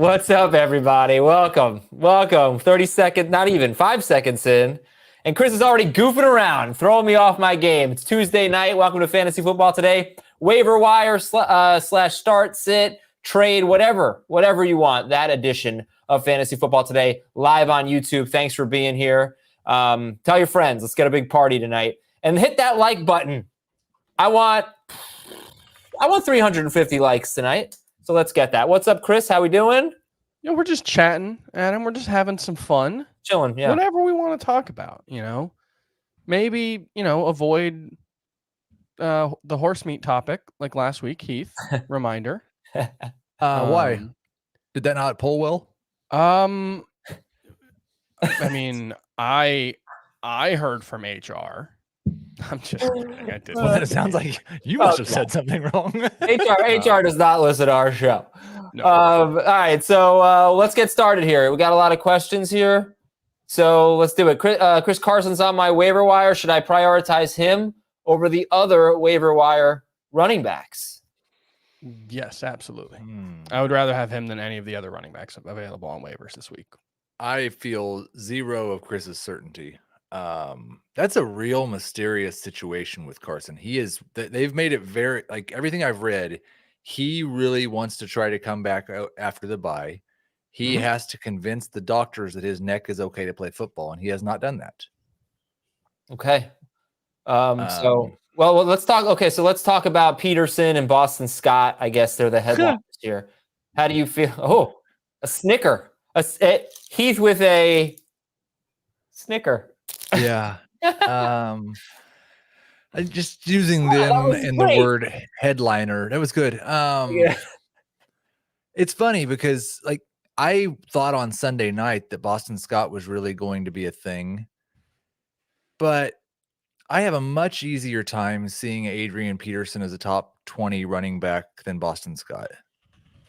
What's up, everybody? Welcome. 30 seconds, not even 5 seconds in. And Chris is already goofing around, throwing me off my game. It's Tuesday night. Welcome to Fantasy Football Today. Waiver Wire slash start, sit, trade, whatever you want. That edition of Fantasy Football Today live on YouTube. Thanks for being here. Tell your friends. Let's get a big party tonight. And hit that like button. I want 350 likes tonight. So let's get that. What's up, Chris? How we doing? We're just chatting, Adam. We're just having some fun. Chilling, yeah. Whatever we want to talk about, Maybe, avoid the horse meat topic like last week, Heath. Reminder. Why? Did that not poll well? I mean, I heard from HR. I'm just kidding. I didn't. Well, then it sounds like you must have said something wrong. HR does not listen to our show. No. All right, so let's get started here. We got a lot of questions here, so let's do it. Chris Carson's on my waiver wire. Should I prioritize him over the other waiver wire running backs? Yes, absolutely. I would rather have him than any of the other running backs available on waivers this week. I feel zero of Chris's certainty. That's a real mysterious situation with Carson. They've made it very, like, everything I've read, he really wants to try to come back out after the bye. He has to convince the doctors that his neck is okay to play football, and he has not done that. Okay. So let's talk. Okay, so let's talk about Peterson and Boston Scott. I guess they're the headliners here. How do you feel? Oh, a snicker. Heath with a snicker. Yeah. I'm just using them in the word headliner. That was good. Yeah. It's funny because, like, I thought on Sunday night that Boston Scott was really going to be a thing, but I have a much easier time seeing Adrian Peterson as a top 20 running back than Boston Scott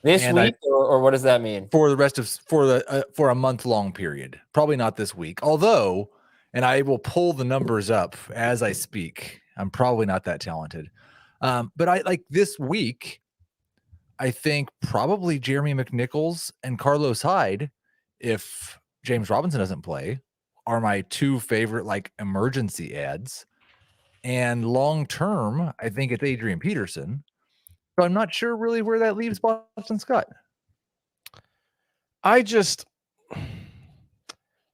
This week, or what does that mean? for the rest of for a month-long period. Probably not this week, although, and I will pull the numbers up as I speak. I'm probably not that talented. But I like this week, I think probably Jeremy McNichols and Carlos Hyde, if James Robinson doesn't play, are my two favorite like emergency ads. And long term, I think it's Adrian Peterson. So I'm not sure really where that leaves Boston Scott. I just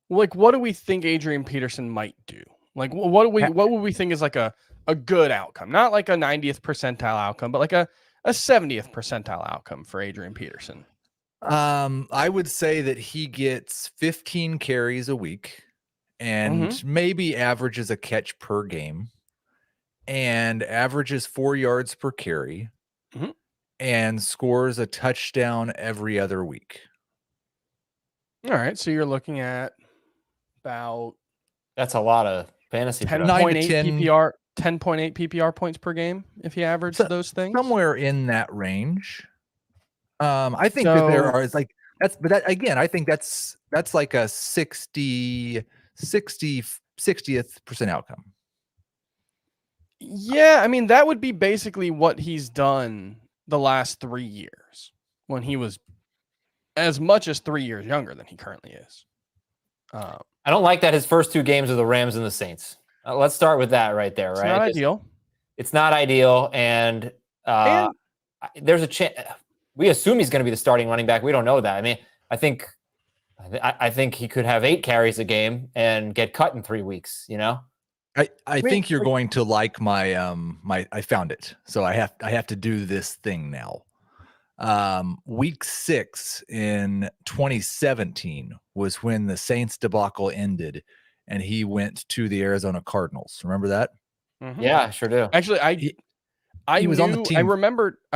like, what do we think Adrian Peterson might do? Like, what would we think is like a good outcome? Not like a 90th percentile outcome, but like a 70th percentile outcome for Adrian Peterson. I would say that he gets 15 carries a week and maybe averages a catch per game and averages 4 yards per carry and scores a touchdown every other week. All right. So you're looking at about, that's a lot of fantasy. 10.8 PPR, 10.8 PPR points per game if he averaged those things. Somewhere in that range. I think that there are like again, I think that's like a 60th percent outcome. Yeah, I mean, that would be basically what he's done the last 3 years when he was as much as 3 years younger than he currently is. I don't like that his first 2 games are the Rams and the Saints. Let's start with that right there, right? It's not ideal. It's not ideal, and there's a chance. We assume he's going to be the starting running back. We don't know that. I mean, I think he could have 8 carries a game and get cut in 3 weeks. I think you're going to like my I found it. So I have to do this thing now. Week 6 in 2017 was when the Saints debacle ended and he went to the Arizona Cardinals. Remember that? Yeah, I sure do. Actually, he was on the team. I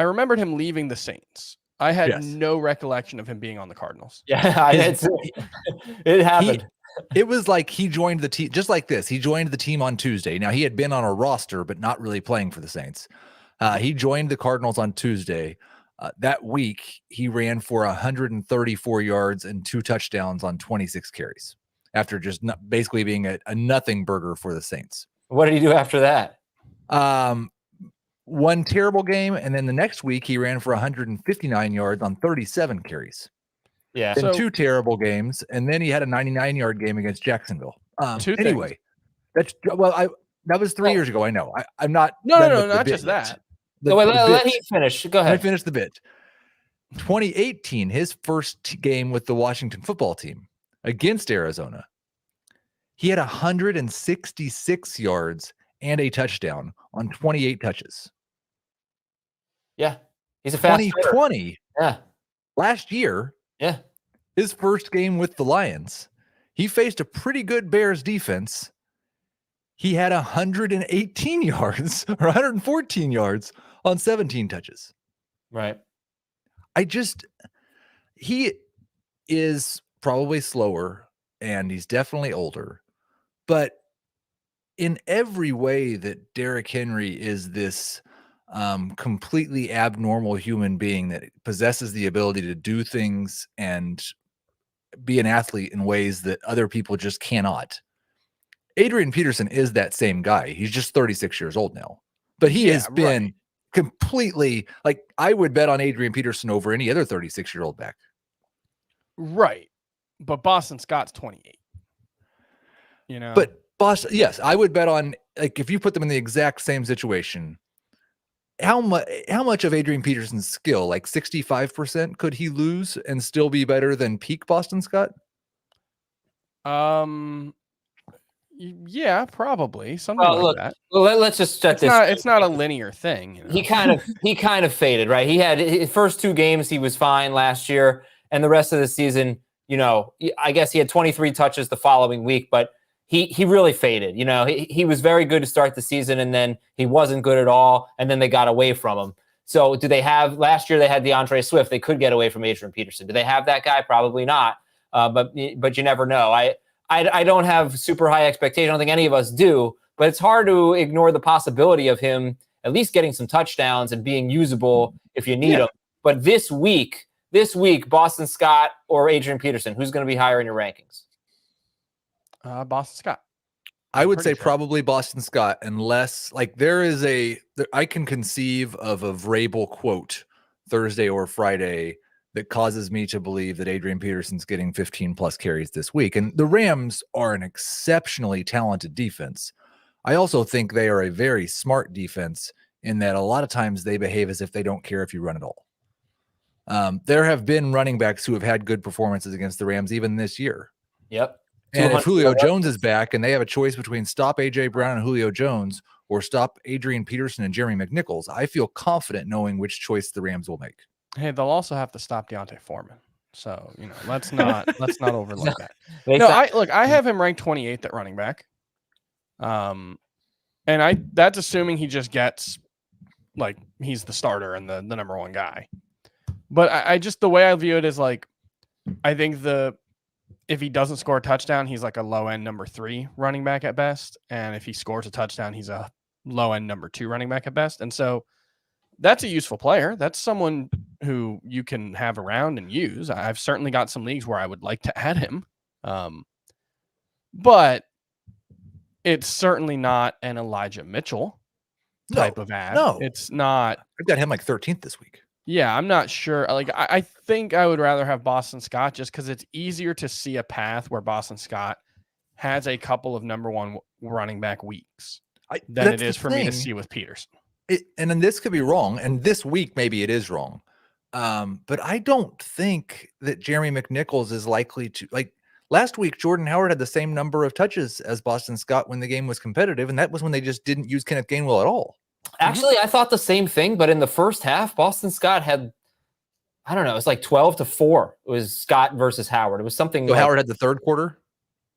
remembered him leaving the Saints. I had no recollection of him being on the Cardinals. Yeah, it happened. It was like he joined the team just like this. He joined the team on Tuesday. Now, he had been on a roster, but not really playing for the Saints. He joined the Cardinals on Tuesday. That week, he ran for 134 yards and 2 touchdowns on 26 carries after just basically being a nothing burger for the Saints. What did he do after that? One terrible game, and then the next week, he ran for 159 yards on 37 carries. Yeah. in So- 2 terrible games, and then he had a 99-yard game against Jacksonville. Two Anyway, that was 3 years ago. I know. I'm not. No, done no, with the not bit just yet. that. The, Wait, the let bit- him finish. Go Let me ahead. finish the bit. 2018, his first game with the Washington football team against Arizona, he had 166 yards and a touchdown on 28 touches. Yeah. He's a fast hitter. 2020, Yeah. last year, Yeah. his first game with the Lions, he faced a pretty good Bears defense. He had 118 yards or 114 yards on 17 touches. Right. He is probably slower and he's definitely older, but in every way that Derrick Henry is this completely abnormal human being that possesses the ability to do things and be an athlete in ways that other people just cannot. Adrian Peterson is that same guy. He's just 36 years old now, but he has been completely like, I would bet on Adrian Peterson over any other 36-year-old back. Right. But Boston Scott's 28. But Boston, yes, I would bet on, like, if you put them in the exact same situation, how much of Adrian Peterson's skill, like 65%, could he lose and still be better than peak Boston Scott? Yeah, probably something like that. Well, let's just set this. It's not a linear thing. He kind of faded, right? He had his first 2 games, he was fine last year, and the rest of the season, I guess he had 23 touches the following week, but he really faded. He was very good to start the season, and then he wasn't good at all, and then they got away from him. So do they have, last year they had DeAndre Swift. They could get away from Adrian Peterson. Do they have that guy? Probably not. But you never know. I don't have super high expectations. I don't think any of us do, but it's hard to ignore the possibility of him at least getting some touchdowns and being usable if you need him. But this week, Boston Scott or Adrian Peterson, who's going to be higher in your rankings? Boston Scott. I would say probably Boston Scott, unless like I can conceive of a Vrabel quote Thursday or Friday that causes me to believe that Adrian Peterson's getting 15 plus carries this week. And the Rams are an exceptionally talented defense. I also think they are a very smart defense in that a lot of times they behave as if they don't care if you run at all. There have been running backs who have had good performances against the Rams even this year. Yep. And if Julio Jones is back and they have a choice between stop A.J. Brown and Julio Jones or stop Adrian Peterson and Jeremy McNichols, I feel confident knowing which choice the Rams will make. Hey, they'll also have to stop Deontay Foreman. So, let's not overlook that. I have him ranked 28th at running back. And that's assuming he just gets like he's the starter and the number 1 guy. But I just, the way I view it is like, I think if he doesn't score a touchdown, he's like a low end number 3 running back at best. And if he scores a touchdown, he's a low end number 2 running back at best. And so that's a useful player. That's someone who you can have around and use. I've certainly got some leagues where I would like to add him. But it's certainly not an Elijah Mitchell type of ad. No, it's not. I've got him like 13th this week. Yeah, I'm not sure. Like, I think I would rather have Boston Scott just because it's easier to see a path where Boston Scott has a couple of number 1 running back weeks than it is for me to see with Peterson. And then this could be wrong, and this week maybe it is wrong. But I don't think that Jeremy McNichols is likely to, like, last week, Jordan Howard had the same number of touches as Boston Scott when the game was competitive, and that was when they just didn't use Kenneth Gainwell at all. Actually, I thought the same thing, but in the first half, Boston Scott had, I don't know, it was like 12-4. It was Scott versus Howard. It was something. So Howard had the third quarter?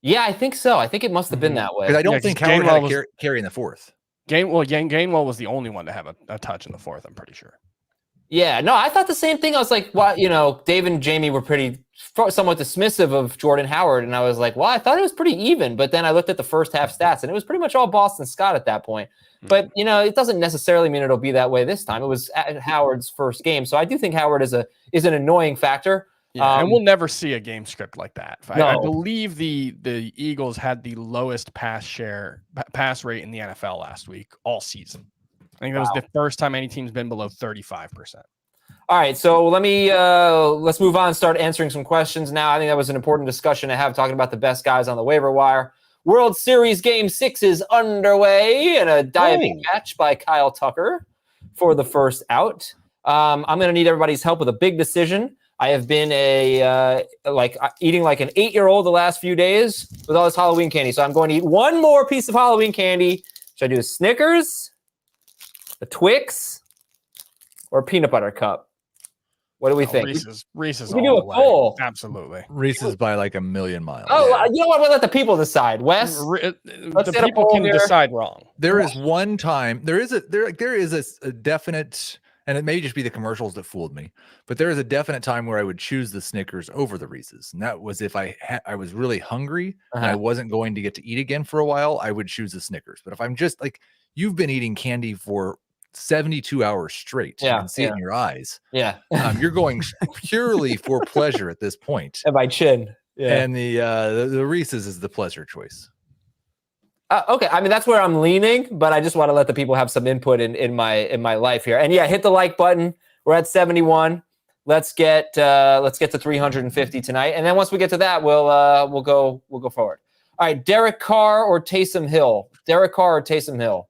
Yeah, I think so. I think it must have been that way. Because I don't think Howard had a carry in the fourth. Gainwell was the only one to have a touch in the fourth, I'm pretty sure. Yeah, no, I thought the same thing. I was like, well, Dave and Jamie were somewhat dismissive of Jordan Howard. And I was like, well, I thought it was pretty even. But then I looked at the first half stats and it was pretty much all Boston Scott at that point. But, it doesn't necessarily mean it'll be that way this time. It was at Howard's first game. So I do think Howard is an annoying factor. Yeah, and we'll never see a game script like that. No. I believe the Eagles had the lowest pass rate in the NFL last week, all season. I think that was the first time any team's been below 35%. All right, so let's move on and start answering some questions now. I think that was an important discussion to have, talking about the best guys on the waiver wire. World Series Game 6 is underway, and a diving catch by Kyle Tucker for the first out. I'm going to need everybody's help with a big decision. I have been eating like an 8-year-old the last few days with all this Halloween candy, so I'm going to eat one more piece of Halloween candy. Should I do a Snickers, a Twix, or a peanut butter cup? What do we think? Reese's we do a poll. Absolutely. Reese's by like a million miles. Oh, yeah. You know what? We'll let the people decide. Wes, the people can decide wrong. There is one time. There is a definite, and it may just be the commercials that fooled me, but there is a definite time where I would choose the Snickers over the Reese's, and that was if I was really hungry and I wasn't going to get to eat again for a while. I would choose the Snickers. But if I'm just like, you've been eating candy for 72 hours straight. You can see it in your eyes. Yeah. You're going purely for pleasure at this point. And my chin. Yeah. And the Reese's is the pleasure choice. Okay. I mean, that's where I'm leaning, but I just want to let the people have some input in my life here. And yeah, hit the like button. We're at 71. Let's get to 350 tonight. And then once we get to that, we'll go forward. All right. Derek Carr or Taysom Hill? Derek Carr or Taysom Hill?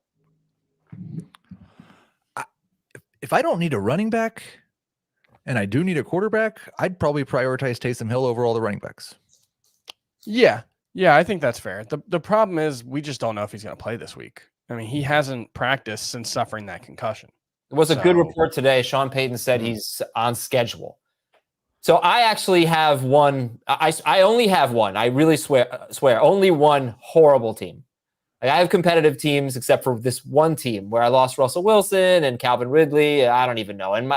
If I don't need a running back and I do need a quarterback, I'd probably prioritize Taysom Hill over all the running backs. Yeah, I think that's fair. The problem is we just don't know if he's going to play this week. I mean, he hasn't practiced since suffering that concussion. It was a good report today. Sean Payton said he's on schedule. So I actually have one. I only have one. I really swear only one horrible team. I have competitive teams except for this one team where I lost Russell Wilson and Calvin Ridley. I don't even know. And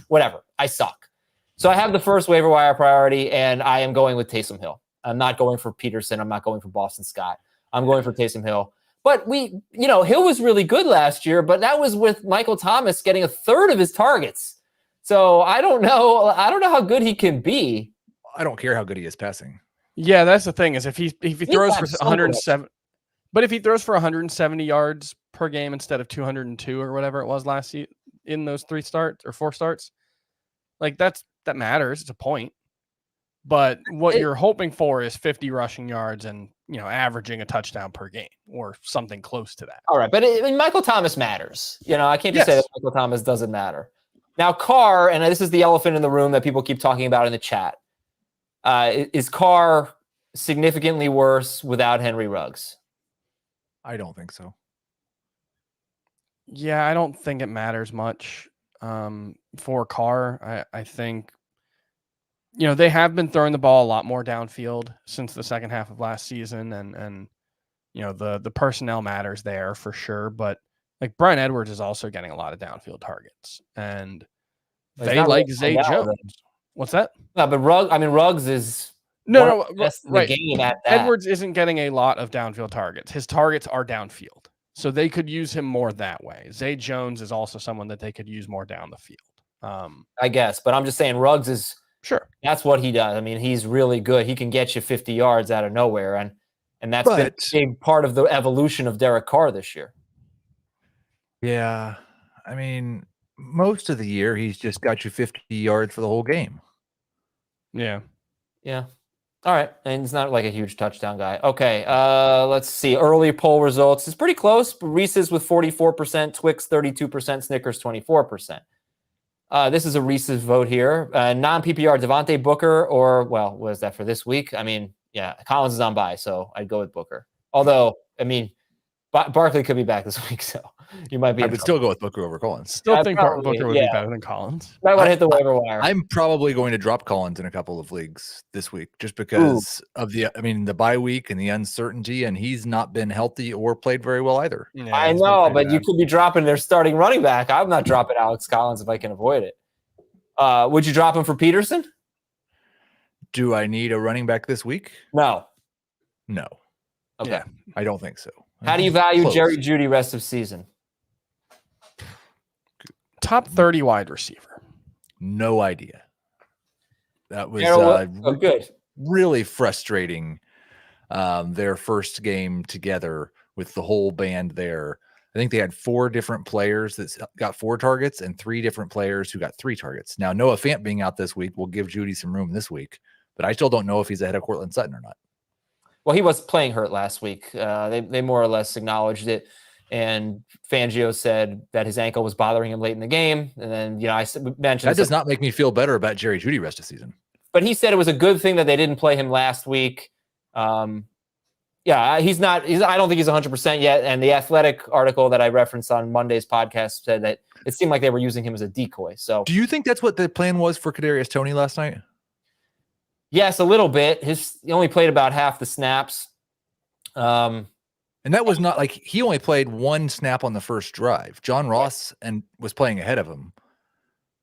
whatever. I suck. So I have the first waiver wire priority, and I am going with Taysom Hill. I'm not going for Peterson. I'm not going for Boston Scott. I'm going for Taysom Hill. But Hill was really good last year, but that was with Michael Thomas getting a third of his targets. So I don't know how good he can be. I don't care how good he is passing. Yeah, that's the thing, is if he throws for 107. But if he throws for 170 yards per game instead of 202 or whatever it was last year in those 4 starts, like that matters. It's a point. But what you're hoping for is 50 rushing yards and, averaging a touchdown per game or something close to that. All right. But Michael Thomas matters. I can't just say that Michael Thomas doesn't matter. Now, Carr, and this is the elephant in the room that people keep talking about in the chat. Is Carr significantly worse without Henry Ruggs? I don't think so. Yeah, I don't think it matters much for Carr. I think, they have been throwing the ball a lot more downfield since the second half of last season, and the personnel matters there for sure. But like Bryan Edwards is also getting a lot of downfield targets, and they like Zay Jones. What's that? No, but Ruggs is. Right. Game at that. Edwards isn't getting a lot of downfield targets. His targets are downfield, so they could use him more that way. Zay Jones is also someone that they could use more down the field. I guess, but I'm just saying Ruggs is sure. That's what he does. I mean, he's really good. He can get you 50 yards out of nowhere, and that's been a big part of the evolution of Derek Carr this year. Yeah, I mean, most of the year he's just got you 50 yards for the whole game. Yeah. All right, and he's not like a huge touchdown guy. Okay, let's see. Early poll results. It's pretty close. Reese's with 44%, Twix 32%, Snickers 24%. This is a Reese's vote here. Non-PPR, Devontae Booker, or, what is that for this week? I mean, yeah, Collins is on bye, so I'd go with Booker. Although, I mean, Barkley could be back this week, so you might be. I would still go with Booker over Collins. Still think Booker would be better than Collins. Might want to hit the waiver wire. I'm probably going to drop Collins in a couple of leagues this week just because of the bye week and the uncertainty, and he's not been healthy or played very well either. Yeah, I know, but you could be dropping their starting running back. I'm not dropping Alex Collins if I can avoid it. Would you drop him for Peterson? Do I need a running back this week? No. Okay. Yeah, I don't think so. How do you value Jerry Jeudy rest of season? Top 30 wide receiver. No idea. That was good. Really frustrating. Their first game together with the whole band there. I think they had 4 different players that got 4 targets and 3 different players who got 3 targets. Now, Noah Fant being out this week will give Judy some room this week, but I still don't know if he's ahead of Cortland Sutton or not. Well, he was playing hurt last week. They more or less acknowledged it, and Fangio said that his ankle was bothering him late in the game. And then, I mentioned that does not make me feel better about Jerry Jeudy rest of the season. But he said it was a good thing that they didn't play him last week. He's not. I don't think he's 100% yet. And the Athletic article that I referenced on Monday's podcast said that it seemed like they were using him as a decoy. So, do you think that's what the plan was for Kadarius Toney last night? Yes, a little bit. He only played about half the snaps. And that was not like he only played 1 snap on the first drive. John Ross was playing ahead of him.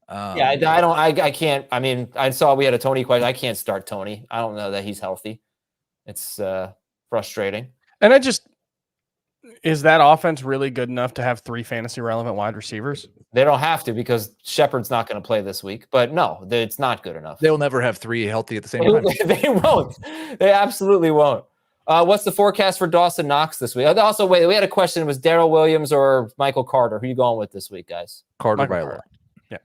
I can't. I mean, I saw we had a Toney question. I can't start Toney. I don't know that he's healthy. It's frustrating. And is that offense really good enough to have 3 fantasy relevant wide receivers? They don't have to because Shepard's not going to play this week. But no, it's not good enough. They'll never have 3 healthy at the same time. They won't. They absolutely won't. What's the forecast for Dawson Knox this week? Also, wait, we had a question. It was Darrell Williams or Michael Carter? Who are you going with this week, guys? Carter by a lot. Yeah.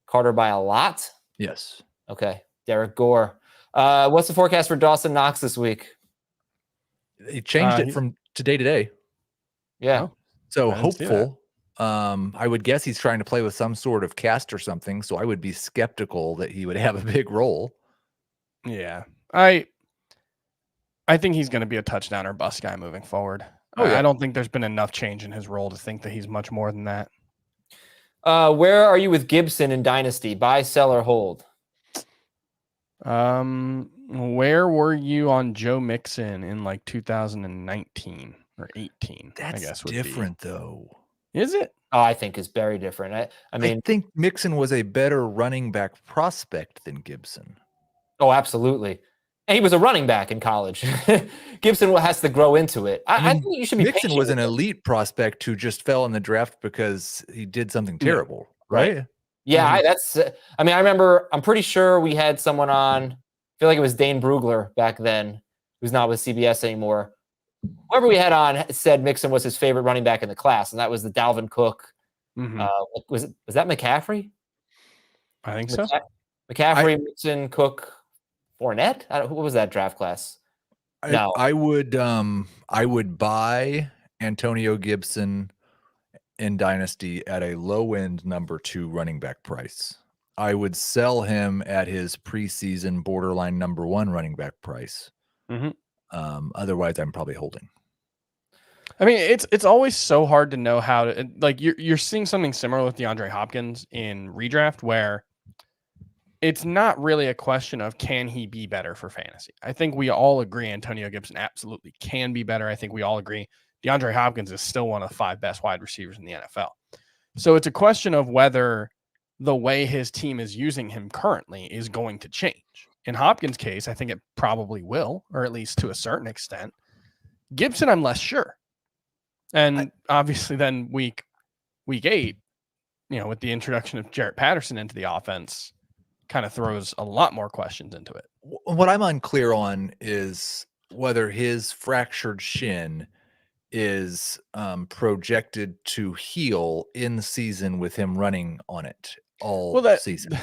Carter by a lot? Yes. Okay. Derek Gore. What's the forecast for Dawson Knox this week? He changed it from today to day. Yeah. So hopeful. I would guess he's trying to play with some sort of cast or something. So I would be skeptical that he would have a big role. Yeah. I think he's going to be a touchdown or bust guy moving forward. I don't think there's been enough change in his role to think that he's much more than that. Where are you with Gibson in Dynasty? Buy, sell, or hold? Where were you on Joe Mixon in like 2019 or 18? That's I guess different though. Is it? Oh, I think it's very different. I think Mixon was a better running back prospect than Gibson. Oh, absolutely. And he was a running back in college. Gibson has to grow into it. I think you should be. Mixon was an elite prospect who just fell in the draft because he did something terrible, right? Yeah, I remember, I'm pretty sure we had someone on, I feel like it was Dane Brugler back then, who's not with CBS anymore. Whoever we had on said Mixon was his favorite running back in the class, and that was the Dalvin Cook. Mm-hmm. Was that McCaffrey? I think so. McCaffrey, Mixon, Cook, Fournette? Who was that draft class? No. I would buy Antonio Gibson in Dynasty at a low end number 2 running back price. I would sell him at his preseason borderline number 1 running back price. Mm-hmm. Otherwise, I'm probably holding. I mean, it's always so hard to know how to, like, you're seeing something similar with DeAndre Hopkins in redraft where it's not really a question of can he be better for fantasy. I think we all agree Antonio Gibson absolutely can be better. I think we all agree DeAndre Hopkins is still one of the 5 best wide receivers in the NFL. So it's a question of whether the way his team is using him currently is going to change. In Hopkins' case, I think it probably will, or at least to a certain extent. Gibson, I'm less sure. And obviously then week 8, with the introduction of Jarrett Patterson into the offense, kind of throws a lot more questions into it. What I'm unclear on is whether his fractured shin is projected to heal in season with him running on it all season.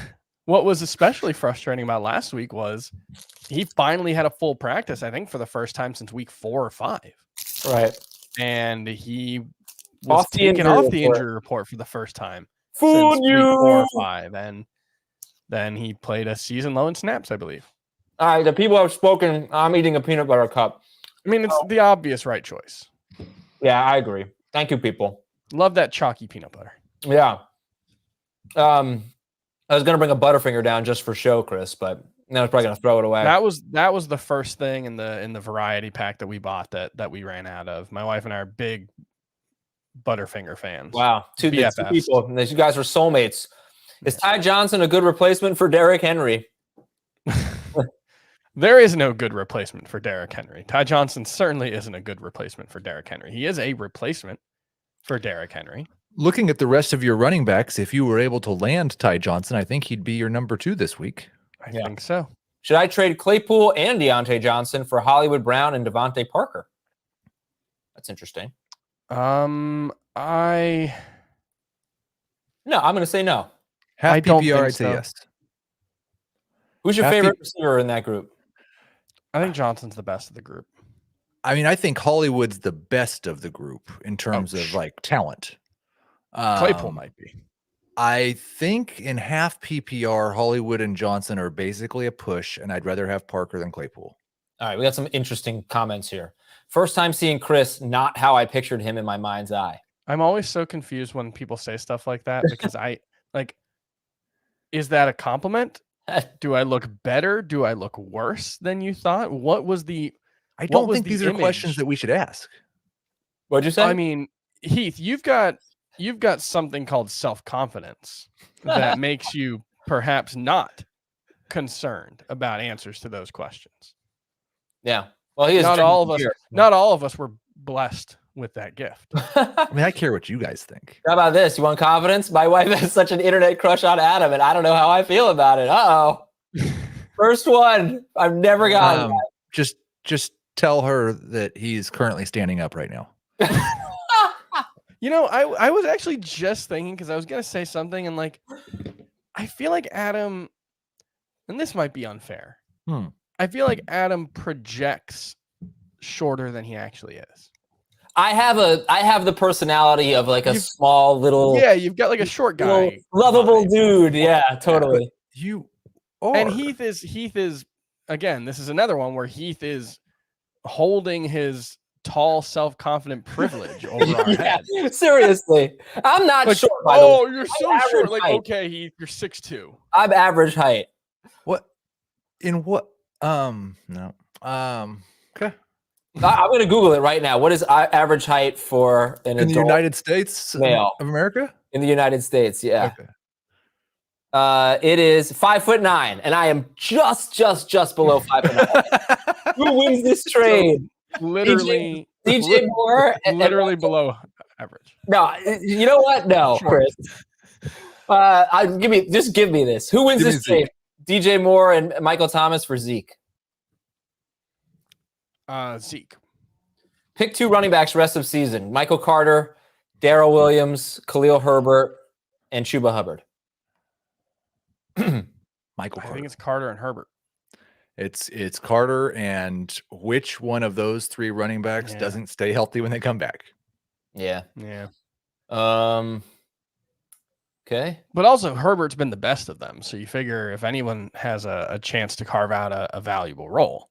What was especially frustrating about last week was he finally had a full practice, I think, for the first time since week 4 or 5. Right. And he was taken off the injury report for the first time since week 4 or 5. And then he played a season low in snaps, I believe. All right. The people have spoken. I'm eating a peanut butter cup. I mean, it's the obvious right choice. Yeah, I agree. Thank you, people. Love that chalky peanut butter. Yeah. I was gonna bring a Butterfinger down just for show, Chris, but now I was probably gonna throw it away. That was the first thing in the variety pack that we bought that we ran out of. My wife and I are big Butterfinger fans. Wow, two people. You guys are soulmates. Is Ty Johnson a good replacement for Derrick Henry? There is no good replacement for Derrick Henry. Ty Johnson certainly isn't a good replacement for Derrick Henry. He is a replacement for Derrick Henry. Looking at the rest of your running backs, if you were able to land Ty Johnson, I think he'd be your number 2 this week. I think so. Should I trade Claypool and Deontay Johnson for Hollywood Brown and Devontae Parker? That's interesting. I No, I'm going to say no. Half I don't PPR, think I'd say so. yes. Who's your Half favorite receiver in that group? I think Johnson's the best of the group. I mean, I think Hollywood's the best of the group in terms of like talent. Claypool might be. I think in half PPR, Hollywood and Johnson are basically a push, and I'd rather have Parker than Claypool. All right, we got some interesting comments here. First time seeing Chris, not how I pictured him in my mind's eye. I'm always so confused when people say stuff like that because is that a compliment? Do I look better? Do I look worse than you thought? What was the I don't was think the these are image? questions that we should ask. What'd you say? I mean, Heath, you've got something called self-confidence that makes you perhaps not concerned about answers to those questions. Yeah. Well, he is not all of us were blessed with that gift. I mean, I care what you guys think. How about this? You want confidence? My wife has such an internet crush on Adam, and I don't know how I feel about it. Uh-oh. First one. I've never gotten that. Just tell her that he's currently standing up right now. You know, I was actually just thinking, because I was going to say something, and like, I feel like Adam, and this might be unfair. I feel like Adam projects shorter than he actually is. I have the personality of like a small little. Yeah, you've got like a short guy, lovable dude. Yeah, totally. You are. And Heath is again. This is another one where Heath is holding his tall, self-confident privilege over our head. Seriously, I'm not like, short. You're so short. Like, okay, Heath, you're 6'2". I'm average height. What? In what? No. Okay. I'm going to Google it right now. What is average height for an adult the United States male of America? In the United States, yeah. Okay. It is 5'9", and I am just below 5'9". Who wins this trade? Literally, DJ Moore, literally below average. No, you know what? No, Chris. Give me this. Who wins this trade? DJ Moore and Michael Thomas for Zeke. Zeke. Pick 2 running backs rest of season: Michael Carter, Darrell Williams, Khalil Herbert, and Chuba Hubbard. Michael Carter. I think it's Carter and Herbert. It's Carter, and which one of those 3 running backs doesn't stay healthy when they come back? Yeah. Okay. But also Herbert's been the best of them, so you figure if anyone has a chance to carve out a valuable role.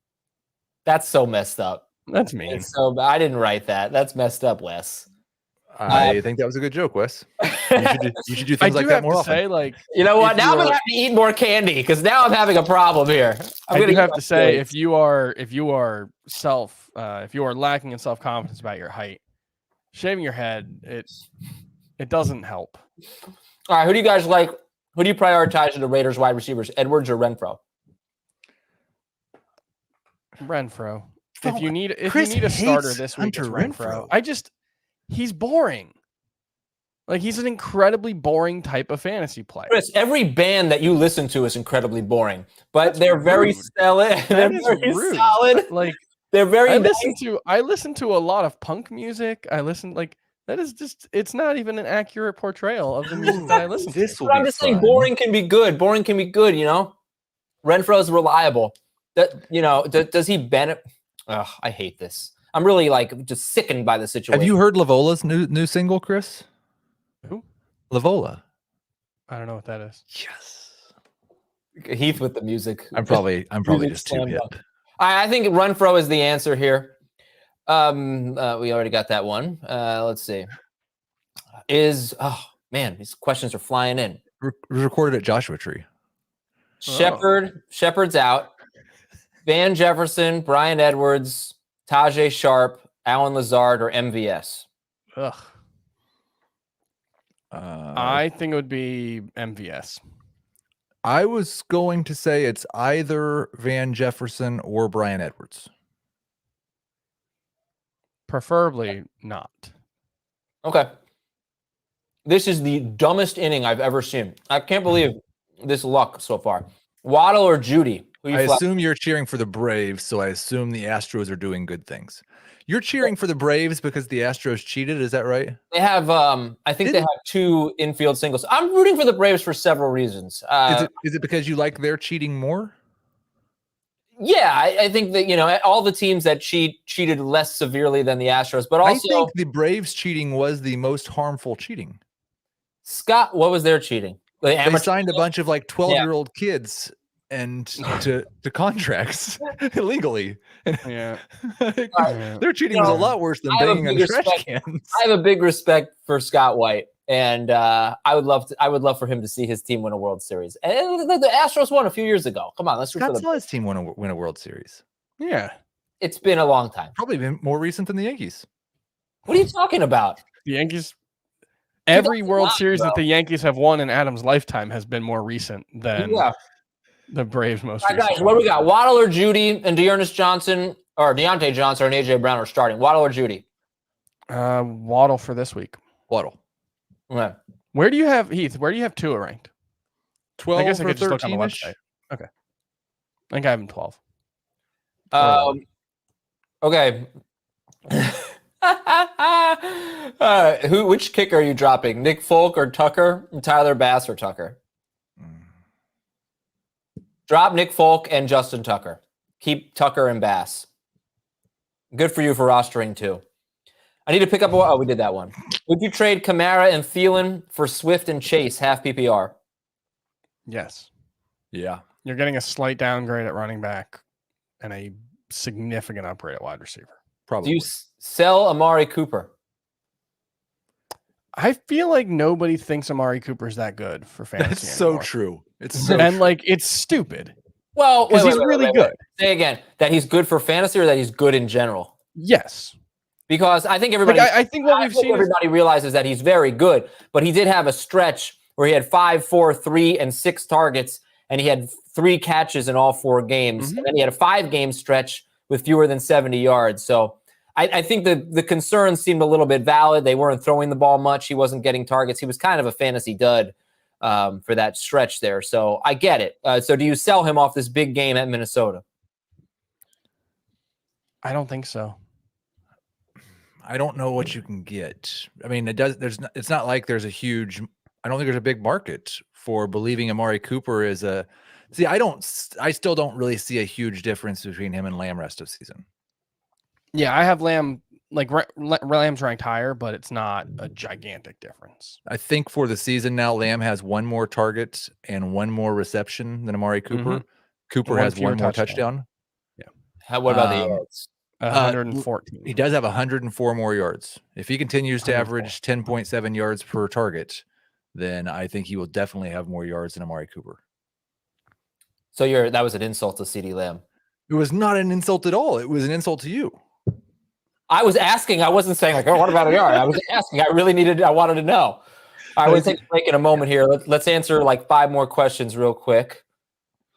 That's so messed up. That's mean. So I didn't write that. That's messed up, Wes. I think that was a good joke, Wes. You should do things like that more often. Say, like, you know what? Now I'm gonna have to eat more candy because now I'm having a problem here. I do have to say, if you are lacking in self-confidence about your height, shaving your head, it doesn't help. All right, who do you guys like? Who do you prioritize in the Raiders wide receivers, Edwards or Renfro? Renfro. If you need a starter this week, it's Renfro. He's boring. Like, he's an incredibly boring type of fantasy player. Chris, every band that you listen to is incredibly boring, but they're very solid. They're very solid. Like, they're very. I listen to a lot of punk music. That is just, it's not even an accurate portrayal of the music that I listen to. I'm just saying boring can be good. Boring can be good, you know? Renfro's reliable. Does he benefit? Ugh, I hate this. I'm really just sickened by the situation. Have you heard Lavola's new single, Chris? Who? Lavola. I don't know what that is. Yes. Heath with the music. I'm probably just too hip. I think Renfro is the answer here. We already got that one. Let's see. These questions are flying in. Recorded at Joshua Tree. Shepard's out. Van Jefferson, Brian Edwards, Tajay Sharp, Alan Lazard, or MVS? Ugh. I think it would be MVS. I was going to say it's either Van Jefferson or Brian Edwards. Preferably not. Okay. This is the dumbest inning I've ever seen. I can't believe this luck so far. Waddle or Judy? I assume you're cheering for the Braves, so I assume the Astros are doing good things. You're cheering for the Braves because the Astros cheated, is that right? They have, I think they have 2 infield singles. I'm rooting for the Braves for several reasons. Is it because you like their cheating more? Yeah, I think that, all the teams that cheated less severely than the Astros, but also I think the Braves cheating was the most harmful cheating. Scott, what was their cheating? They signed a bunch of like 12-year-old kids and to contracts illegally. Yeah. Their cheating was a lot worse than banging on trash cans. I have a big respect for Scott White, and I would love for him to see his team win a World Series. And the Astros won a few years ago. Come on, let's Scott saw his team win a World Series. Yeah. It's been a long time. Probably been more recent than the Yankees. What are you talking about? The Yankees. Every World Series that the Yankees have won in Adam's lifetime has been more recent than the Braves most recent. Guys, what do we got? Waddle or Judy and Dearness Johnson or Deontay Johnson and AJ Brown are starting. Waddle or Judy? Waddle for this week. Waddle. Okay. Where do you have Heath? Where do you have Tua ranked? 12. I guess I could just look on the website. Okay. I think I have him 12. Okay. Which kicker are you dropping? Nick Folk or Tucker? Tyler Bass or Tucker? Drop Nick Folk and Justin Tucker. Keep Tucker and Bass. Good for you for rostering 2. I need to pick up. Oh, we did that one. Would you trade Kamara and Thielen for Swift and Chase half PPR? Yes. Yeah. You're getting a slight downgrade at running back and a significant upgrade at wide receiver. Probably. Do you sell Amari Cooper? I feel like nobody thinks Amari Cooper's that good for fantasy. That's so true. It's so and like it's stupid. Well, because he's really good. Say again that he's good for fantasy or that he's good in general. Yes, because I think everybody. I think what we've seen. Everybody realizes that he's very good, but he did have a stretch where he had 5, 4, 3, and 6 targets, and he had 3 catches in all 4 games, and then he had a 5-game stretch with fewer than 70 yards. So I think the concerns seemed a little bit valid. They weren't throwing the ball much. He wasn't getting targets. He was kind of a fantasy dud for that stretch there. So I get it. So do you sell him off this big game at Minnesota? I don't think so. I don't know what you can get. I mean, it's not like there's a huge. I don't think there's a big market for believing Amari Cooper is a. See, I still don't really see a huge difference between him and Lamb rest of season. Yeah, I have Lamb, like Lamb's ranked higher, but it's not a gigantic difference. I think for the season now, Lamb has 1 more target and 1 more reception than Amari Cooper. Cooper has 1 more touchdown. Yeah. What about the yards? 114. He does have 104 more yards. If he continues to average 10.7 yards per target, then I think he will definitely have more yards than Amari Cooper. So that was an insult to CeeDee Lamb. It was not an insult at all. It was an insult to you. I was asking. I wasn't saying like, "Oh, what about a yard?" I was asking. I wanted to know. All right, we'll take a break in a moment here. Let's answer like 5 more questions real quick.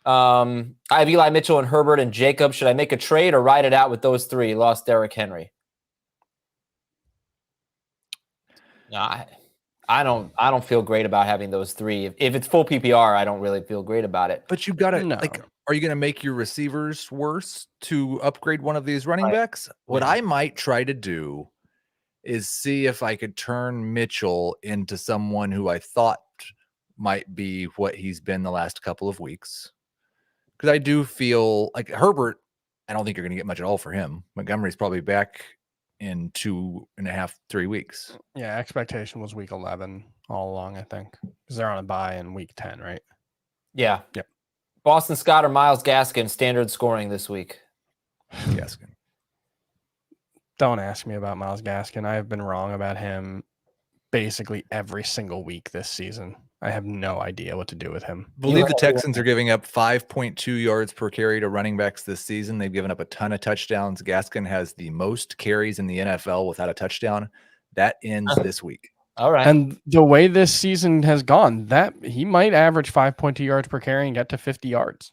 I have Eli Mitchell and Herbert and Jacob. Should I make a trade or ride it out with those 3? Lost Derrick Henry. No, I don't feel great about having those 3. If it's full PPR, I don't really feel great about it. But you got to are you going to make your receivers worse to upgrade one of these running backs? What I might try to do is see if I could turn Mitchell into someone who I thought might be what he's been the last couple of weeks. Because I do feel like Herbert, I don't think you're going to get much at all for him. Montgomery's probably back in 2.5, 3 weeks. Yeah, expectation was week 11 all along, I think. Because they're on a bye in week 10, right? Yeah. Yep. Boston Scott or Myles Gaskin standard scoring this week? Gaskin. Don't ask me about Myles Gaskin. I have been wrong about him basically every single week this season. I have no idea what to do with him. I believe the Texans are giving up 5.2 yards per carry to running backs this season. They've given up a ton of touchdowns. Gaskin has the most carries in the NFL without a touchdown. That ends this week. All right. And the way this season has gone, that he might average 5.2 yards per carry and get to 50 yards.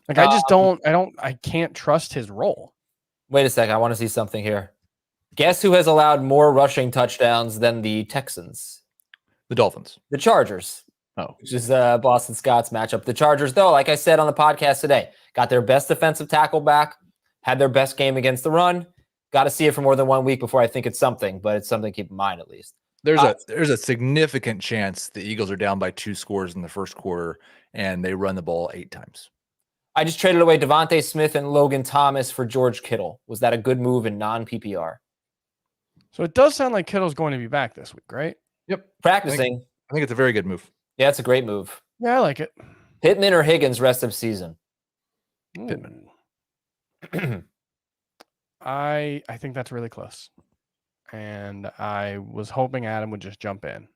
Like I can't trust his role. Wait a second. I want to see something here. Guess who has allowed more rushing touchdowns than the Texans? The Dolphins. The Chargers. which is Boston Scott's matchup. The Chargers, though, like I said on the podcast today, got their best defensive tackle back, had their best game against the run. Got to see it for more than 1 week before I think it's something, but it's something to keep in mind at least. There's a significant chance the Eagles are down by 2 scores in the first quarter and they run the ball 8 times. I just traded away Devontae Smith and Logan Thomas for George Kittle. Was that a good move in non-PPR? So it does sound like Kittle's going to be back this week, right? Yep. Practicing. I think it's a very good move. Yeah, it's a great move. Yeah, I like it. Pittman or Higgins rest of season? Pittman. I think that's really close. And I was hoping Adam would just jump in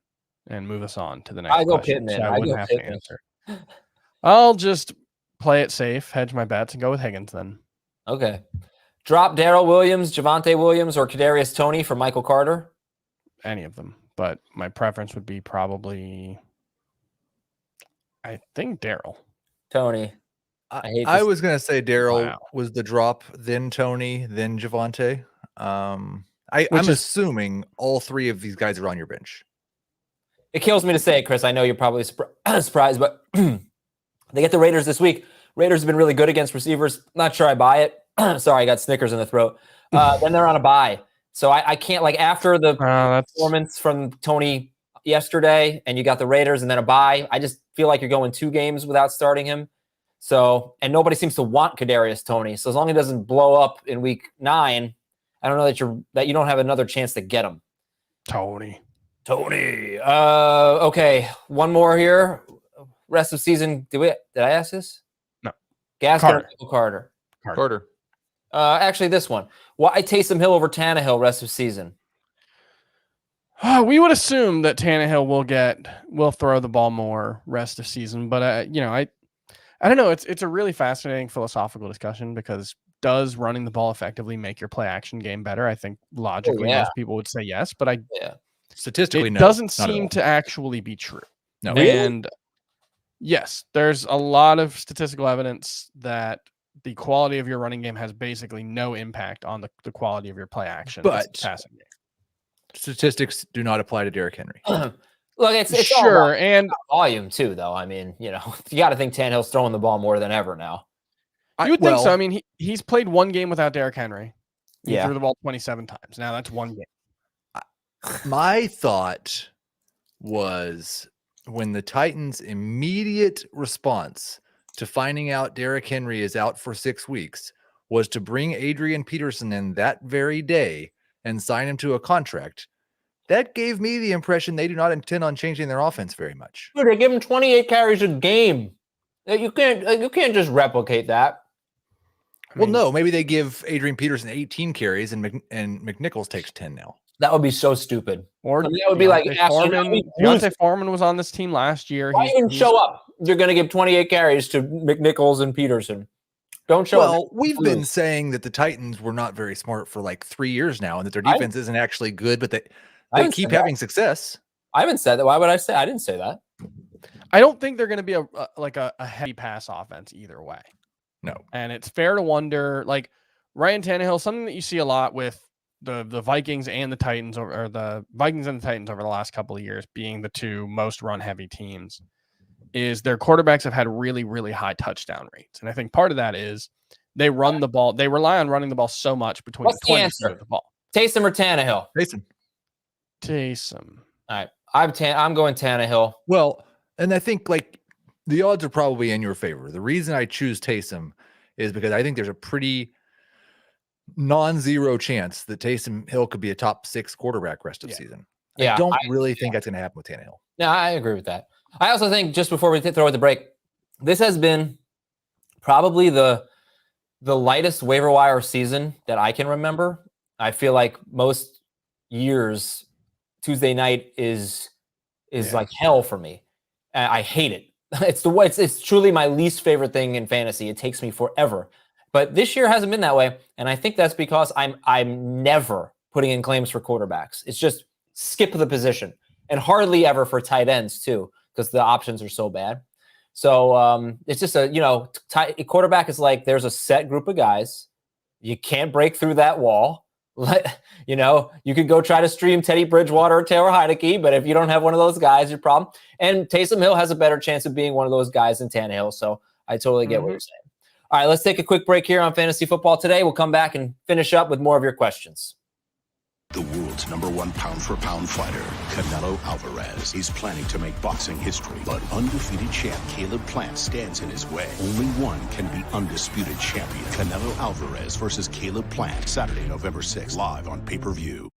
and move us on to the next question. Pittman. So I wouldn't have to answer. I'll just play it safe, hedge my bets, and go with Higgins then. Okay. Drop Darrell Williams, Javonte Williams, or Kadarius Toney for Michael Carter? Any of them. But my preference would be probably, I think, Darrell. Toney. I was going to say Darrell was the drop, then Toney, then Javonte. I'm assuming all 3 of these guys are on your bench. It kills me to say it, Chris. I know you're probably surprised, but they get the Raiders this week. Raiders have been really good against receivers. Not sure I buy it. Sorry, I got Snickers in the throat. Then they're on a bye. So I can't, like, after the performance from Toney yesterday and you got the Raiders and then a bye, I just feel like you're going 2 games without starting him. So, and nobody seems to want Kadarius Toney. So as long as he doesn't blow up in week 9, I don't know that you don't have another chance to get him. Toney. Okay, one more here. Rest of season. Did I ask this? No. Carter. Carter. Actually, this one. Why Taysom Hill over Tannehill rest of season? We would assume that Tannehill will throw the ball more rest of season, but I don't know. It's a really fascinating philosophical discussion because does running the ball effectively make your play action game better? I think logically most people would say yes, but statistically it doesn't seem to actually be true. No. And yes, there's a lot of statistical evidence that the quality of your running game has basically no impact on the quality of your play action. But passing game. Statistics do not apply to Derrick Henry. Look, it's sure, and volume too, though. I mean, you got to think Tannehill's throwing the ball more than ever now. You would think so. I mean, he's played 1 game without Derrick Henry. He threw the ball 27 times. Now that's 1 game. My thought was when the Titans' immediate response to finding out Derrick Henry is out for 6 weeks was to bring Adrian Peterson in that very day and sign him to a contract. That gave me the impression they do not intend on changing their offense very much. Dude, they give him 28 carries a game. You can't just replicate that. Well, no, maybe they give Adrian Peterson 18 carries and McNichols takes 10 now. That would be so stupid. Or that would be like Deontay Foreman was on this team last year. Why even show up? You're going to give 28 carries to McNichols and Peterson. Don't show up. Well, we've been saying that the Titans were not very smart for like 3 years now and that their defense isn't actually good, but they keep having success. I haven't said that. Why would I say? I didn't say that. I don't think they're going to be a heavy pass offense either way. No. And it's fair to wonder, like Ryan Tannehill, something that you see a lot with the Vikings and the Titans, or the Vikings and the Titans over the last couple of years being the 2 most run heavy teams, is their quarterbacks have had really, really high touchdown rates. And I think part of that is they run the ball. They rely on running the ball so much between What's the 20s of the ball. Taysom or Tannehill? Taysom. All right. I'm going Tannehill. Well, and I think like the odds are probably in your favor. The reason I choose Taysom is because I think there's a pretty non-zero chance that Taysom Hill could be a top 6 quarterback rest of season. I don't really think that's going to happen with Tannehill. No, I agree with that. I also think, just before we throw at the break, this has been probably the lightest waiver wire season that I can remember. I feel like most years Tuesday night is like hell for me. I hate it. It's truly my least favorite thing in fantasy. It takes me forever. But this year hasn't been that way, and I think that's because I'm never putting in claims for quarterbacks. It's just skip the position, and hardly ever for tight ends too, because the options are so bad. So it's just a quarterback is like there's a set group of guys. You can't break through that wall. You could go try to stream Teddy Bridgewater or Taylor Heineke, but if you don't have one of those guys, your problem. And Taysom Hill has a better chance of being one of those guys than Tannehill, so I totally get what you're saying. All right, let's take a quick break here on Fantasy Football Today. We'll come back and finish up with more of your questions. The world's #1 pound-for-pound fighter, Canelo Alvarez. He's planning to make boxing history, but undefeated champ Caleb Plant stands in his way. Only one can be undisputed champion. Canelo Alvarez versus Caleb Plant, Saturday, November 6th, live on pay-per-view.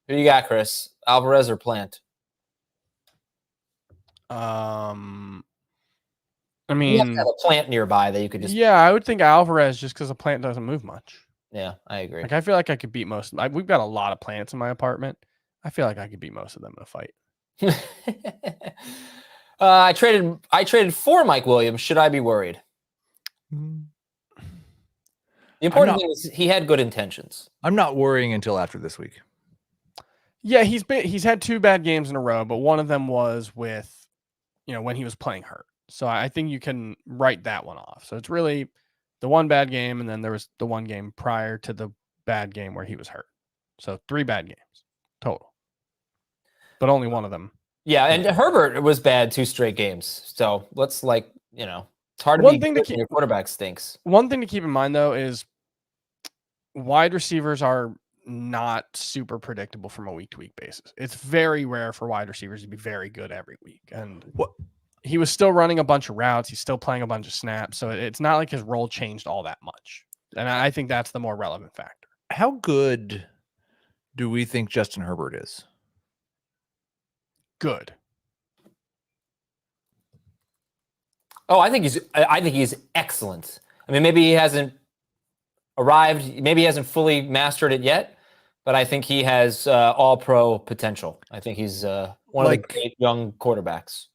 Who you got, Chris? Alvarez or Plant? I You have mean, to have a Plant nearby that you could just. yeah, I would think Alvarez just because the Plant doesn't move much. Yeah, I agree. Like, I feel like I could beat most. We've got a lot of plants in my apartment. I feel like I could beat most of them in a fight. I traded for Mike Williams. Should I be worried? The important thing is he had good intentions. I'm not worrying until after this week. Yeah, he's had 2 bad games in a row, but one of them was with, when he was playing hurt. So I think you can write that one off. So it's really the one bad game, and then there was the one game prior to the bad game where he was hurt. So 3 bad games total, but only one of them. Yeah, and Herbert was bad 2 straight games. So let's it's hard to be good when your quarterback stinks. One thing to keep in mind, though, is wide receivers are not super predictable from a week-to-week basis. It's very rare for wide receivers to be very good every week. And he was still running a bunch of routes. He's still playing a bunch of snaps. So it's not like his role changed all that much. And I think that's the more relevant factor. How good do we think Justin Herbert is? Good. Oh, I think he's excellent. I mean, maybe he hasn't arrived. Maybe he hasn't fully mastered it yet, but I think he has all-pro potential. I think he's one of the great young quarterbacks.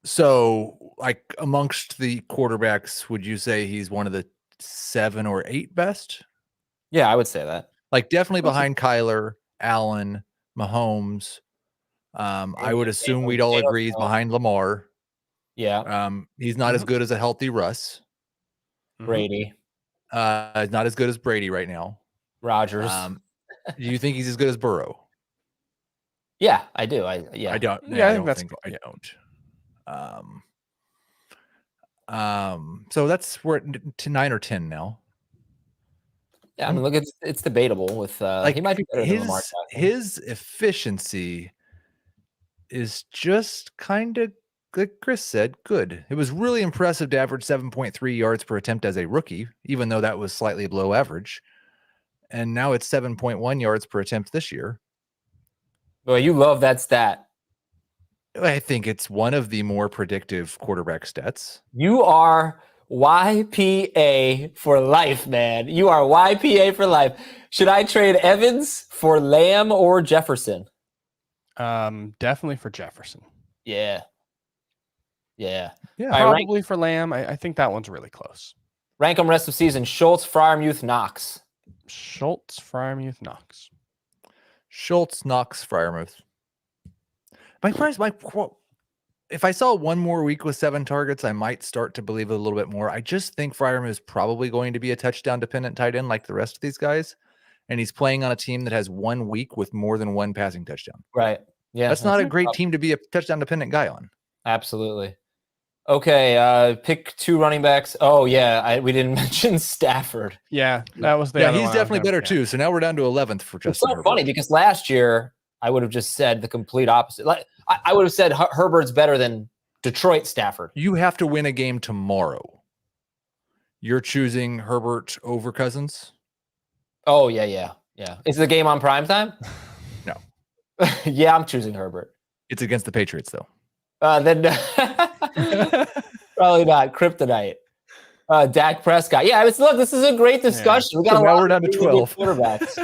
So, amongst the quarterbacks, would you say he's one of the 7 or 8 best? Yeah, I would say that. Definitely behind Kyler, Allen, Mahomes. I would assume we'd all agree he's behind Lamar. Yeah. He's not as good as a healthy Russ. Brady. He's not as good as Brady right now. Rodgers. Do you think he's as good as Burrow? Yeah, I do. I don't. Yeah, I don't. So we're to 9 or 10 now. Yeah, I mean, look, it's debatable with he might be better than Lamar Jackson. His efficiency is just kind of, like Chris said, good. It was really impressive to average 7.3 yards per attempt as a rookie, even though that was slightly below average. And now it's 7.1 yards per attempt this year. Well, you love that stat. I think it's one of the more predictive quarterback stats. You are YPA for life, man. You are YPA for life. Should I trade Evans for Lamb or Jefferson? Definitely for Jefferson. Yeah. Probably for Lamb. I think that one's really close. Rank them rest of season. Schultz, Freiermuth, Knox. Schultz, Freiermuth, Knox. Schultz, Knox, Freiermuth. If I saw one more week with 7 targets, I might start to believe it a little bit more. I just think Freiermuth is probably going to be a touchdown-dependent tight end like the rest of these guys, and he's playing on a team that has 1 week with more than 1 passing touchdown. Right. Yeah. That's not a great team to be a touchdown-dependent guy on. Absolutely. Okay, pick 2 running backs. Oh, yeah, we didn't mention Stafford. Yeah, that was the other he's one definitely better too. So now we're down to 11th for Justin Herbert. It's so funny because last year I would have just said the complete opposite. Like I would have said Herbert's better than Detroit Stafford. You have to win a game tomorrow. You're choosing Herbert over Cousins? Oh, yeah. Is the game on primetime? No. Yeah, I'm choosing Herbert. It's against the Patriots, though. Then probably not. Kryptonite. Dak Prescott. Yeah, look, this is a great discussion. Yeah. We got now we're down to 12 quarterbacks.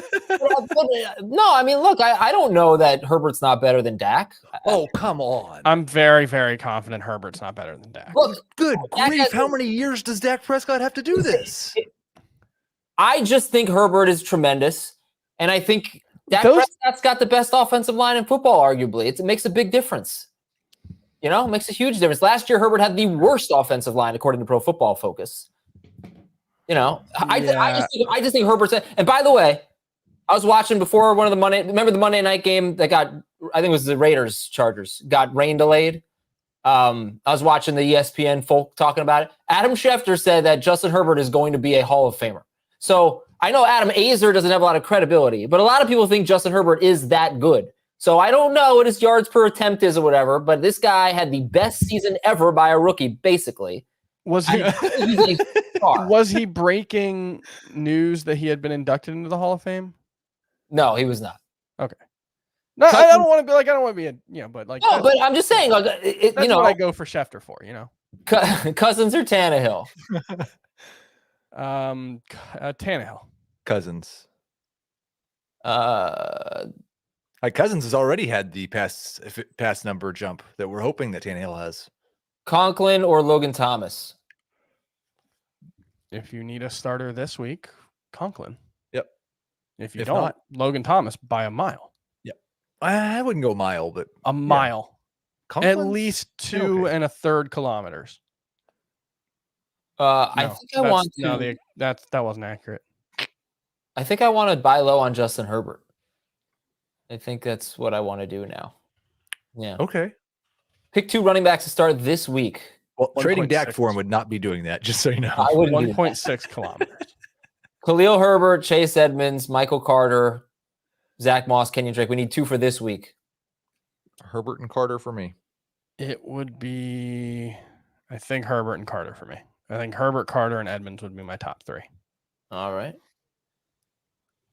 No, I mean, look, I don't know that Herbert's not better than Dak. Oh, come on. I'm very, very confident Herbert's not better than Dak. Look, good grief. How many years does Dak Prescott have to do this? I just think Herbert is tremendous. And I think Dak Prescott's got the best offensive line in football, arguably. It makes a big difference. It makes a huge difference. Last year, Herbert had the worst offensive line, according to Pro Football Focus. I just think Herbert's. And by the way, I was watching before one of the remember the Monday night game that got, I think it was the Raiders Chargers, got rain delayed. I was watching the ESPN folk talking about it. Adam Schefter said that Justin Herbert is going to be a Hall of Famer. So I know Adam Azer doesn't have a lot of credibility, but a lot of people think Justin Herbert is that good. So I don't know what his yards per attempt is or whatever, but this guy had the best season ever by a rookie, basically. Was he breaking news that he had been inducted into the Hall of Fame? No, he was not. Okay. No, I don't want to be like, I don't want to be but like. No, but I'm just saying, like, that's what I go for Schefter for, Cousins or Tannehill? Tannehill. Cousins. Cousins has already had the pass number jump that we're hoping that Tannehill has. Conklin or Logan Thomas? If you need a starter this week, Conklin. Yep. If you don't, Logan Thomas by a mile. Yep. I wouldn't go mile, but a mile. Conklin's? At least 2 1/3 kilometers. I think I want to. No, that wasn't accurate. I think I want to buy low on Justin Herbert. I think that's what I want to do now. Yeah. Okay. Pick 2 running backs to start this week. Well, trading Dak for him would not be doing that, just so you know. I would 1.6 kilometers. Khalil Herbert, Chase Edmonds, Michael Carter, Zach Moss, Kenyon Drake. We need 2 for this week. Herbert and Carter for me. It would be, I think, Herbert and Carter for me. I think Herbert, Carter, and Edmonds would be my top 3. All right.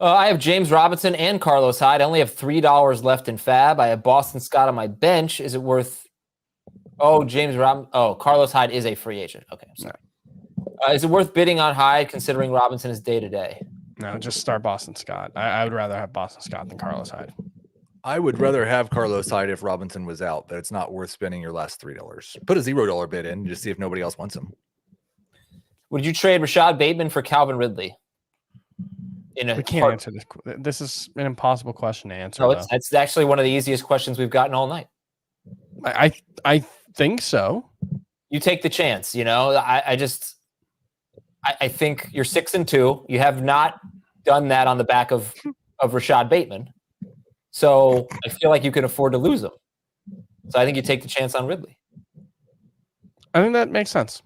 I have James Robinson and Carlos Hyde. I only have $3 left in Fab. I have Boston Scott on my bench. Is it worth? Carlos Hyde is a free agent. Okay, I'm sorry. Is it worth bidding on Hyde considering Robinson is day to day? No, just start Boston Scott. I would rather have Boston Scott than Carlos Hyde. I would rather have Carlos Hyde if Robinson was out, but it's not worth spending your last $3. Put a $0 bid in just see if nobody else wants him. Would you trade Rashad Bateman for Calvin Ridley? We can't answer this. This is an impossible question to answer. No, it's actually one of the easiest questions we've gotten all night. I think so. You take the chance. I think you're 6-2. You have not done that on the back of Rashad Bateman. So I feel like you can afford to lose him. So I think you take the chance on Ridley. I think that makes sense.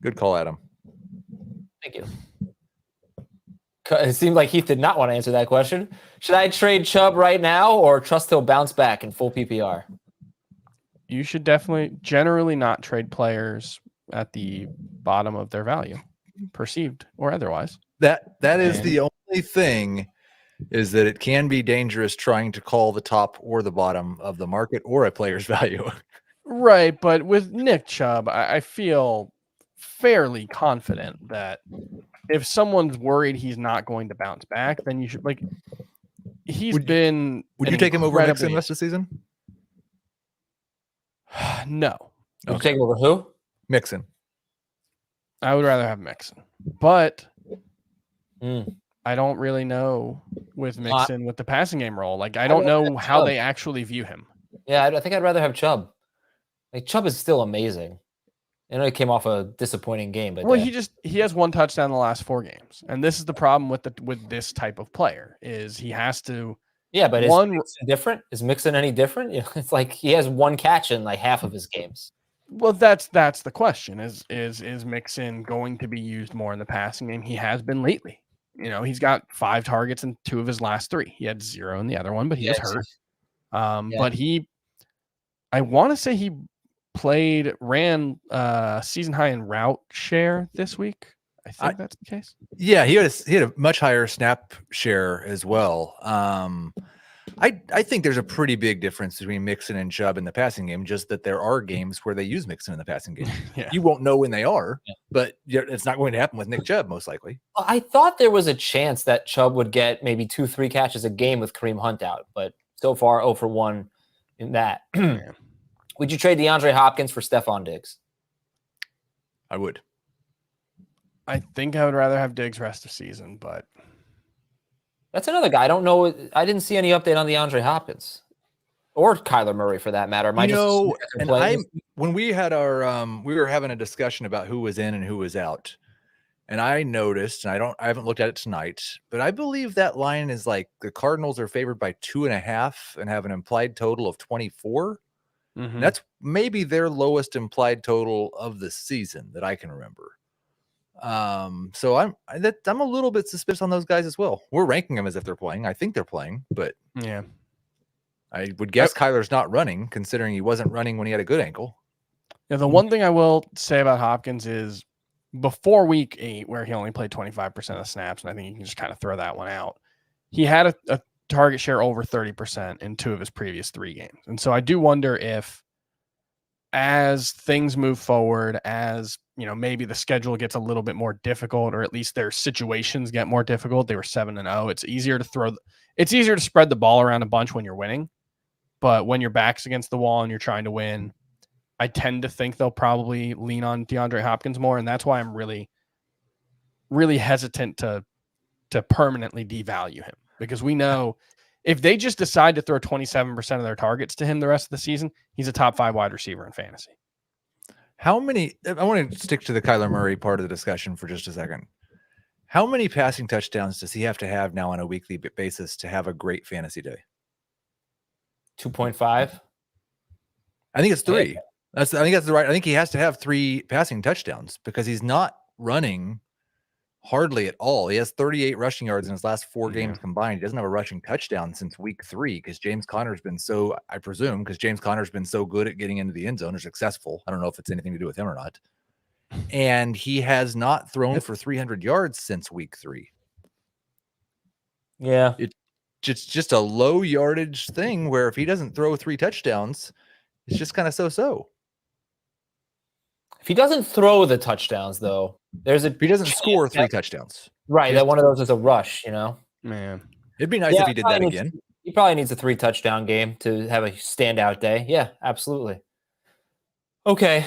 Good call, Adam. Thank you. It seemed like Heath did not want to answer that question. Should I trade Chubb right now or trust he'll bounce back in full PPR? You should definitely generally not trade players at the bottom of their value, perceived or otherwise. That is the only thing, is that it can be dangerous trying to call the top or the bottom of the market or a player's value. Right, but with Nick Chubb, I feel fairly confident that if someone's worried he's not going to bounce back, then you should would you take him over Mixon rest of the season? No. Would you take him over who? Mixon. I would rather have Mixon, but I don't really know with Mixon with the passing game role. Like I don't know how they actually view him. Yeah, I think I'd rather have Chubb. Like Chubb is still amazing. I know he came off a disappointing game, but he has 1 touchdown in the last 4 games, and this is the problem with this type of player is he has to. Yeah, but is Mixon different? Is Mixon any different? It's like he has 1 catch in like half of his games. Well, that's the question. Is Mixon going to be used more in the passing game? He has been lately. He's got 5 targets in 2 of his last 3. He had 0 in the other one, but he was hurt. But I want to say he ran season high in route share this week. I think that's the case. Yeah, he had a much higher snap share as well. I think there's a pretty big difference between Mixon and Chubb in the passing game, just that there are games where they use Mixon in the passing game. Yeah. You won't know when they are, but it's not going to happen with Nick Chubb, most likely. I thought there was a chance that Chubb would get maybe 2-3 catches a game with Kareem Hunt out, but so far 0 for 1 in that. Would you trade DeAndre Hopkins for Stephon Diggs? I would. I think I would rather have Diggs rest of season, but that's another guy. I don't know. I didn't see any update on DeAndre Hopkins or Kyler Murray for that matter. When we had our we were having a discussion about who was in and who was out, And I noticed, and I haven't looked at it tonight, but I believe that line is like the Cardinals are favored by 2.5 and have an implied total of 24. And that's maybe their lowest implied total of the season that I can remember. So I'm a little bit suspicious on those guys as well. We're ranking them as if they're playing. I think they're playing, but yeah, I would guess Kyler's not running, considering he wasn't running when he had a good ankle. Yeah, the one thing I will say about Hopkins is before week 8, where he only played 25% of the snaps, and I think you can just kind of throw that one out, he had a target share over 30% in 2 of his previous 3 games. And so I do wonder if, as things move forward, as maybe the schedule gets a little bit more difficult, or at least their situations get more difficult. They were 7-0. It's easier to spread the ball around a bunch when you're winning, but when your back's against the wall and you're trying to win, I tend to think they'll probably lean on DeAndre Hopkins more, and that's why I'm really, really hesitant to permanently devalue him, because we know if they just decide to throw 27% of their targets to him the rest of the season, he's a top 5 wide receiver in fantasy. I want to stick to the Kyler Murray part of the discussion for just a second. How many passing touchdowns does he have to have now on a weekly basis to have a great fantasy day? 2.5. I think it's 3. I think that's the right. I think he has to have 3 passing touchdowns because he's not running hardly at all. He has 38 rushing yards in his last 4 games combined. He doesn't have a rushing touchdown since week 3 because James Conner's been so, I presume, because James Conner's been so good at getting into the end zone or successful. I don't know if it's anything to do with him or not. And he has not thrown for 300 yards since week 3. Yeah. It's just a low yardage thing where if he doesn't throw 3 touchdowns, it's just kind of so-so. If he doesn't throw the touchdowns, though, if he doesn't score 3 touchdowns. Right, that one of those is a rush, Man. It'd be nice if he did that again. He probably needs a 3 touchdown game to have a standout day. Yeah, absolutely. Okay.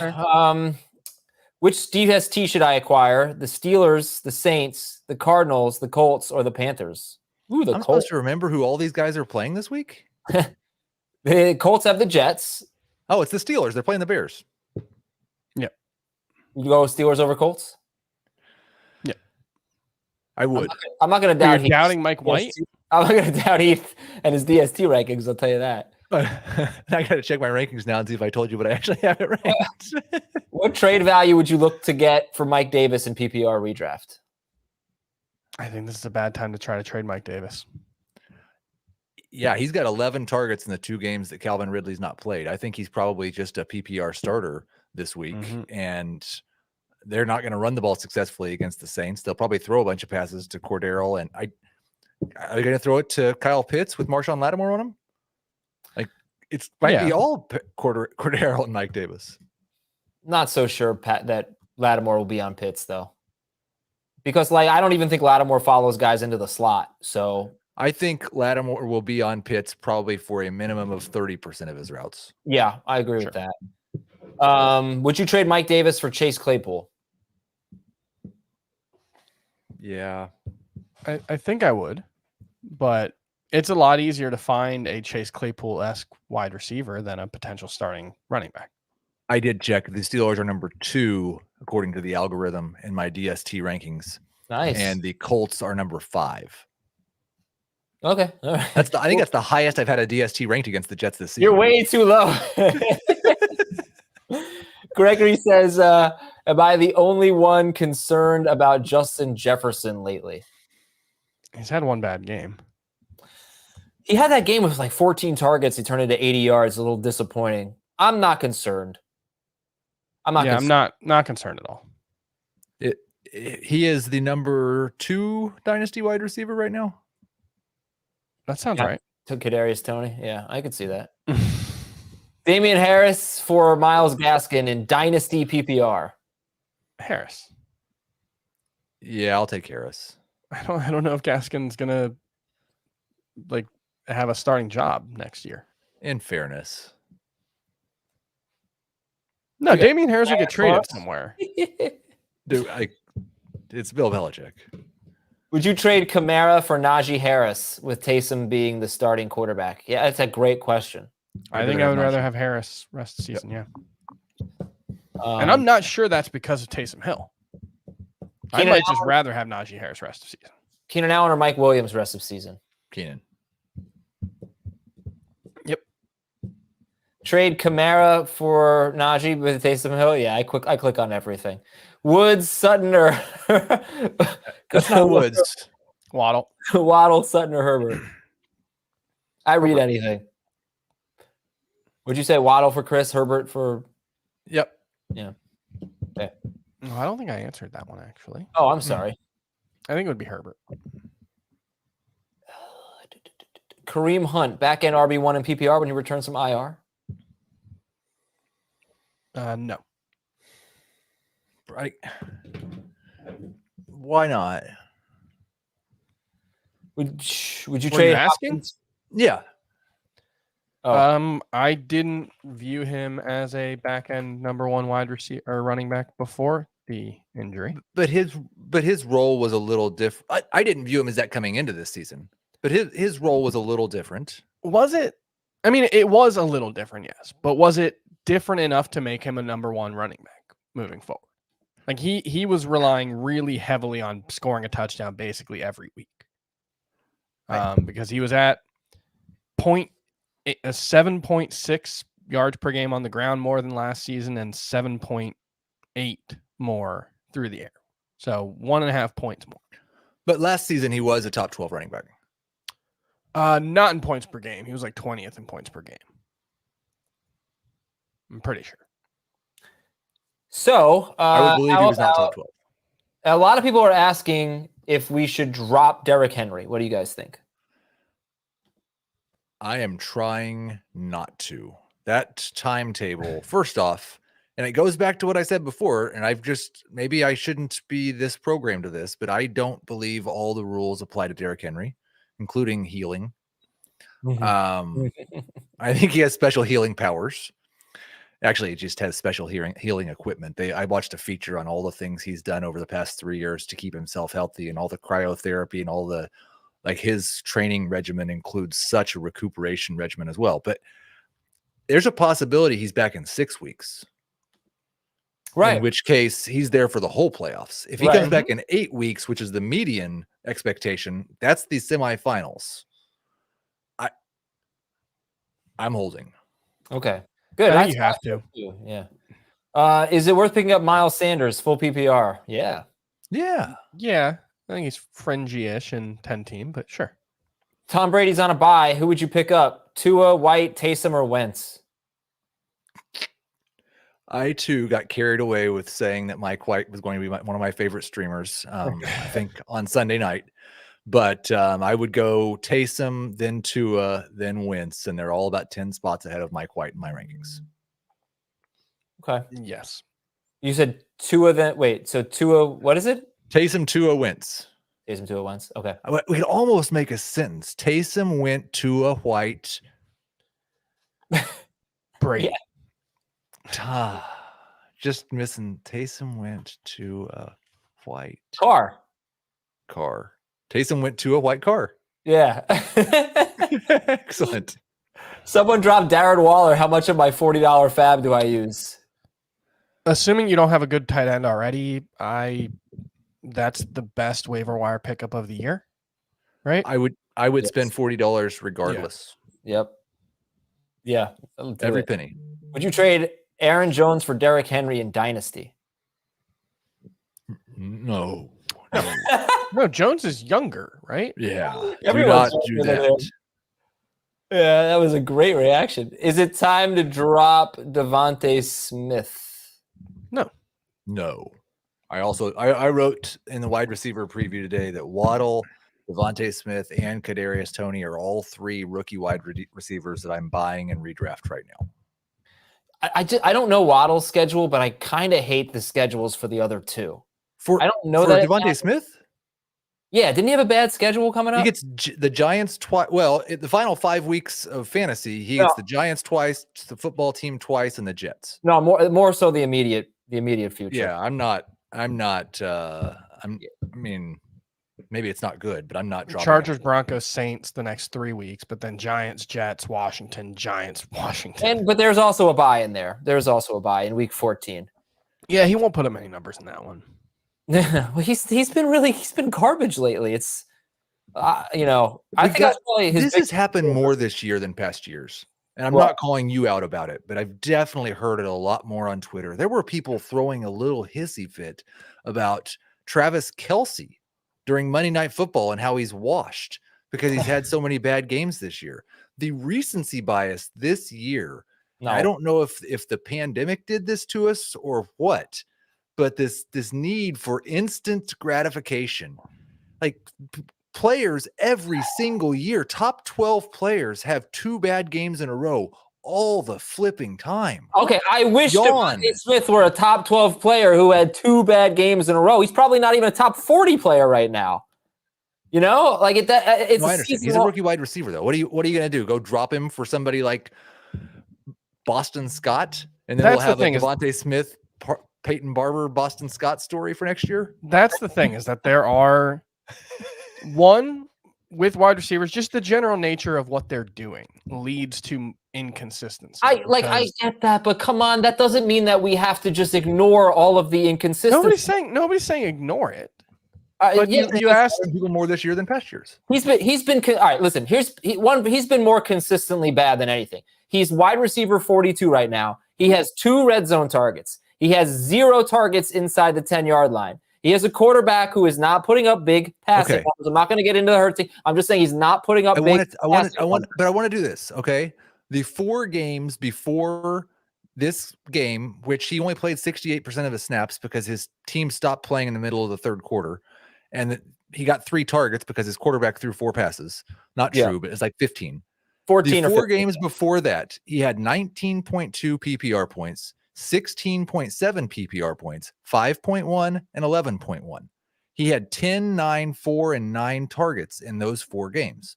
Which DST should I acquire? The Steelers, the Saints, the Cardinals, the Colts, or the Panthers? Ooh, I'm supposed to remember who all these guys are playing this week? The Colts have the Jets. Oh, it's the Steelers. They're playing the Bears. Yep. You go with Steelers over Colts? Yeah. I would. I'm not going to doubt Heath. Doubting Mike White? I'm not going to doubt Heath and his DST rankings, I'll tell you that. I got to check my rankings now and see if I told you what I actually have it ranked. What trade value would you look to get for Mike Davis in PPR redraft? I think this is a bad time to try to trade Mike Davis. Yeah, he's got 11 targets in the 2 games that Calvin Ridley's not played. I think he's probably just a PPR starter this week, and they're not going to run the ball successfully against the Saints. They'll probably throw a bunch of passes to Cordero, and are they going to throw it to Kyle Pitts with Marshawn Lattimore on him? Like, it might be all Cordero and Mike Davis. Not so sure, Pat, that Lattimore will be on Pitts, though. Because, I don't even think Lattimore follows guys into the slot. So I think Lattimore will be on Pitts probably for a minimum of 30% of his routes. Yeah, I agree with that. Would you trade Mike Davis for Chase Claypool? Yeah. I think I would, but it's a lot easier to find a Chase Claypool-esque wide receiver than a potential starting running back. I did check. The Steelers are number 2 according to the algorithm in my DST rankings. Nice. And the Colts are number 5. Okay. All right. I think that's the highest I've had a DST ranked against the Jets this season. You're way too low. Gregory says, am I the only one concerned about Justin Jefferson lately? He's had one bad game. He had that game with 14 targets. He turned into 80 yards. A little disappointing. I'm not concerned. I'm not concerned at all. He is the number 2 dynasty wide receiver right now. That sounds right. To Kadarius Toney. Yeah, I could see that. Damian Harris for Myles Gaskin in Dynasty PPR. Harris. Yeah, I'll take Harris. I don't know if Gaskin's gonna have a starting job next year. In fairness. No, Damian Harris will get traded somewhere. Dude, it's Bill Belichick. Would you trade Kamara for Najee Harris with Taysom being the starting quarterback? Yeah, that's a great question. I think I would rather have Harris rest of the season, yeah. And I'm not sure that's because of Taysom Hill. I might just rather have Najee Harris rest of season. Keenan Allen or Mike Williams rest of season? Keenan. Yep. Trade Kamara for Najee with Taysom Hill? Yeah, I click on everything. Woods, Sutton, or That's not Woods. Waddle. Waddle, Sutton, or Herbert? I read anything. Would you say Waddle for Chris, Herbert for? Yep. Yeah. Okay. No, I don't think I answered that one actually. Oh, I'm sorry. I think it would be Herbert. Kareem Hunt, back end RB1 in PPR when he returns from IR? No. Right. Why not? Would you Were trade you asking? Hopkins? Yeah. Oh. I didn't view him as a back end number one wide receiver or running back before the injury. But his role was a little different. I didn't view him as that coming into this season, but his role was a little different. Was it? I mean, it was a little different, yes. But was it different enough to make him a number one running back moving forward? Like he was relying really heavily on scoring a touchdown basically every week. Because he was at 7.6 yards per game on the ground more than last season and 7.8 more through the air. So 1.5 points more. But last season he was a top 12 running back. Not in points per game. He was like 20th in points per game. I'm pretty sure. So I would believe he was not top 12. A lot of people are asking if we should drop Derrick Henry. What do you guys think? I am trying not to. That timetable, first off, and it goes back to what I said before, and maybe I shouldn't be this programmed to this, but I don't believe all the rules apply to Derrick Henry, including healing. I think he has special healing powers. Actually, he just has special healing equipment. I watched a feature on all the things he's done over the past 3 years to keep himself healthy, and all the cryotherapy and all the, like, his training regimen includes such a recuperation regimen as well. But there's a possibility he's back in 6 weeks. Right. In which case he's there for the whole playoffs. If he comes back in 8 weeks, which is the median expectation, that's the semifinals. I'm holding. Okay. Good. I think you have to. Yeah. Is it worth picking up Miles Sanders, full PPR? Yeah. Yeah. Yeah. I think he's fringy-ish in 10 team, but sure. Tom Brady's on a bye. Who would you pick up? Tua, White, Taysom, or Wentz? I, too, got carried away with saying that Mike White was going to be one of my favorite streamers, I think, on Sunday night. But I would go Taysom, then Tua, then Wentz, and they're all about 10 spots ahead of Mike White in my rankings. Okay. Yes. You said Tua, then wait. So Tua, what is it? Taysom, Tua, Wentz. Taysom, Tua, Wentz. Okay. We could almost make a sentence. Taysom, went Tua, White, Brady. Yeah. Just missing. Taysom went to White Carr. Taysom went to a white car. Yeah. Excellent. Someone dropped Darren Waller. How much of my $40 fab do I use? Assuming you don't have a good tight end already, that's the best waiver wire pickup of the year, right? I would spend $40 regardless. Yep. Yeah. Every penny. Would you trade Aaron Jones for Derrick Henry in Dynasty? No. No, Jones is younger, right? Yeah. Do not do that. Yeah, that was a great reaction. Is it time to drop Devontae Smith? No. I wrote in the wide receiver preview today that Waddle, Devontae Smith, and Kadarius Toney are all three rookie wide receivers that I'm buying in redraft right now. I don't know Waddle's schedule, but I kind of hate the schedules for the other two. I don't know that Devontae Smith. Yeah, didn't he have a bad schedule coming up? He gets the Giants twice. Well, the final 5 weeks of fantasy, he gets the Giants twice, the football team twice, and the Jets. No, more so the immediate future. Yeah, I mean, maybe it's not good, but I'm not dropping. Chargers, Broncos, Saints the next 3 weeks, but then Giants, Jets, Washington, Giants, Washington. But there's also a bye in there. There's also a bye in week 14. Yeah, he won't put up many numbers in that one. Well, he's been garbage lately. It's I think that's probably his. This has happened more this year than past years. And I'm not calling you out about it, but I've definitely heard it a lot more on Twitter. There were people throwing a little hissy fit about Travis Kelce during Monday Night Football and how he's washed because he's had so many bad games this year. The recency bias this year, I don't know if the pandemic did this to us or what, but this need for instant gratification, like players every single year, top 12 players have 2 bad games in a row all the flipping time. Okay, I wish Devontae Smith were a top 12 player who had 2 bad games in a row. He's probably not even a top 40 player right now. It's I understand. He's a rookie wide receiver though. What are you going to do? Go drop him for somebody like Boston Scott, and then we'll have a Devontae Smith, Peyton Barber, Boston Scott story for next year? That's the thing, is that there are one with wide receivers, just the general nature of what they're doing leads to inconsistency. I get that, but come on, that doesn't mean that we have to just ignore all of the inconsistency. Nobody's saying ignore it. But you asked people more this year than past years. He's been all right. Listen, he's been more consistently bad than anything. He's wide receiver 42 right now. He has 2 red zone targets. He has 0 targets inside the 10-yard line. He has a quarterback who is not putting up big passing numbers. I'm not going to get into the hurt thing. I'm just saying he's not putting up big. I want to do this. Okay, the 4 games before this game, which he only played 68% of his snaps because his team stopped playing in the middle of the third quarter, and he got 3 targets because his quarterback threw 4 passes. Not true, but it's like 15. 14 the 4 or 15. games before that, he had 19.2 PPR points, 16.7 PPR points, 5.1, and 11.1. He had 10, 9, 4, and 9 targets in those 4 games.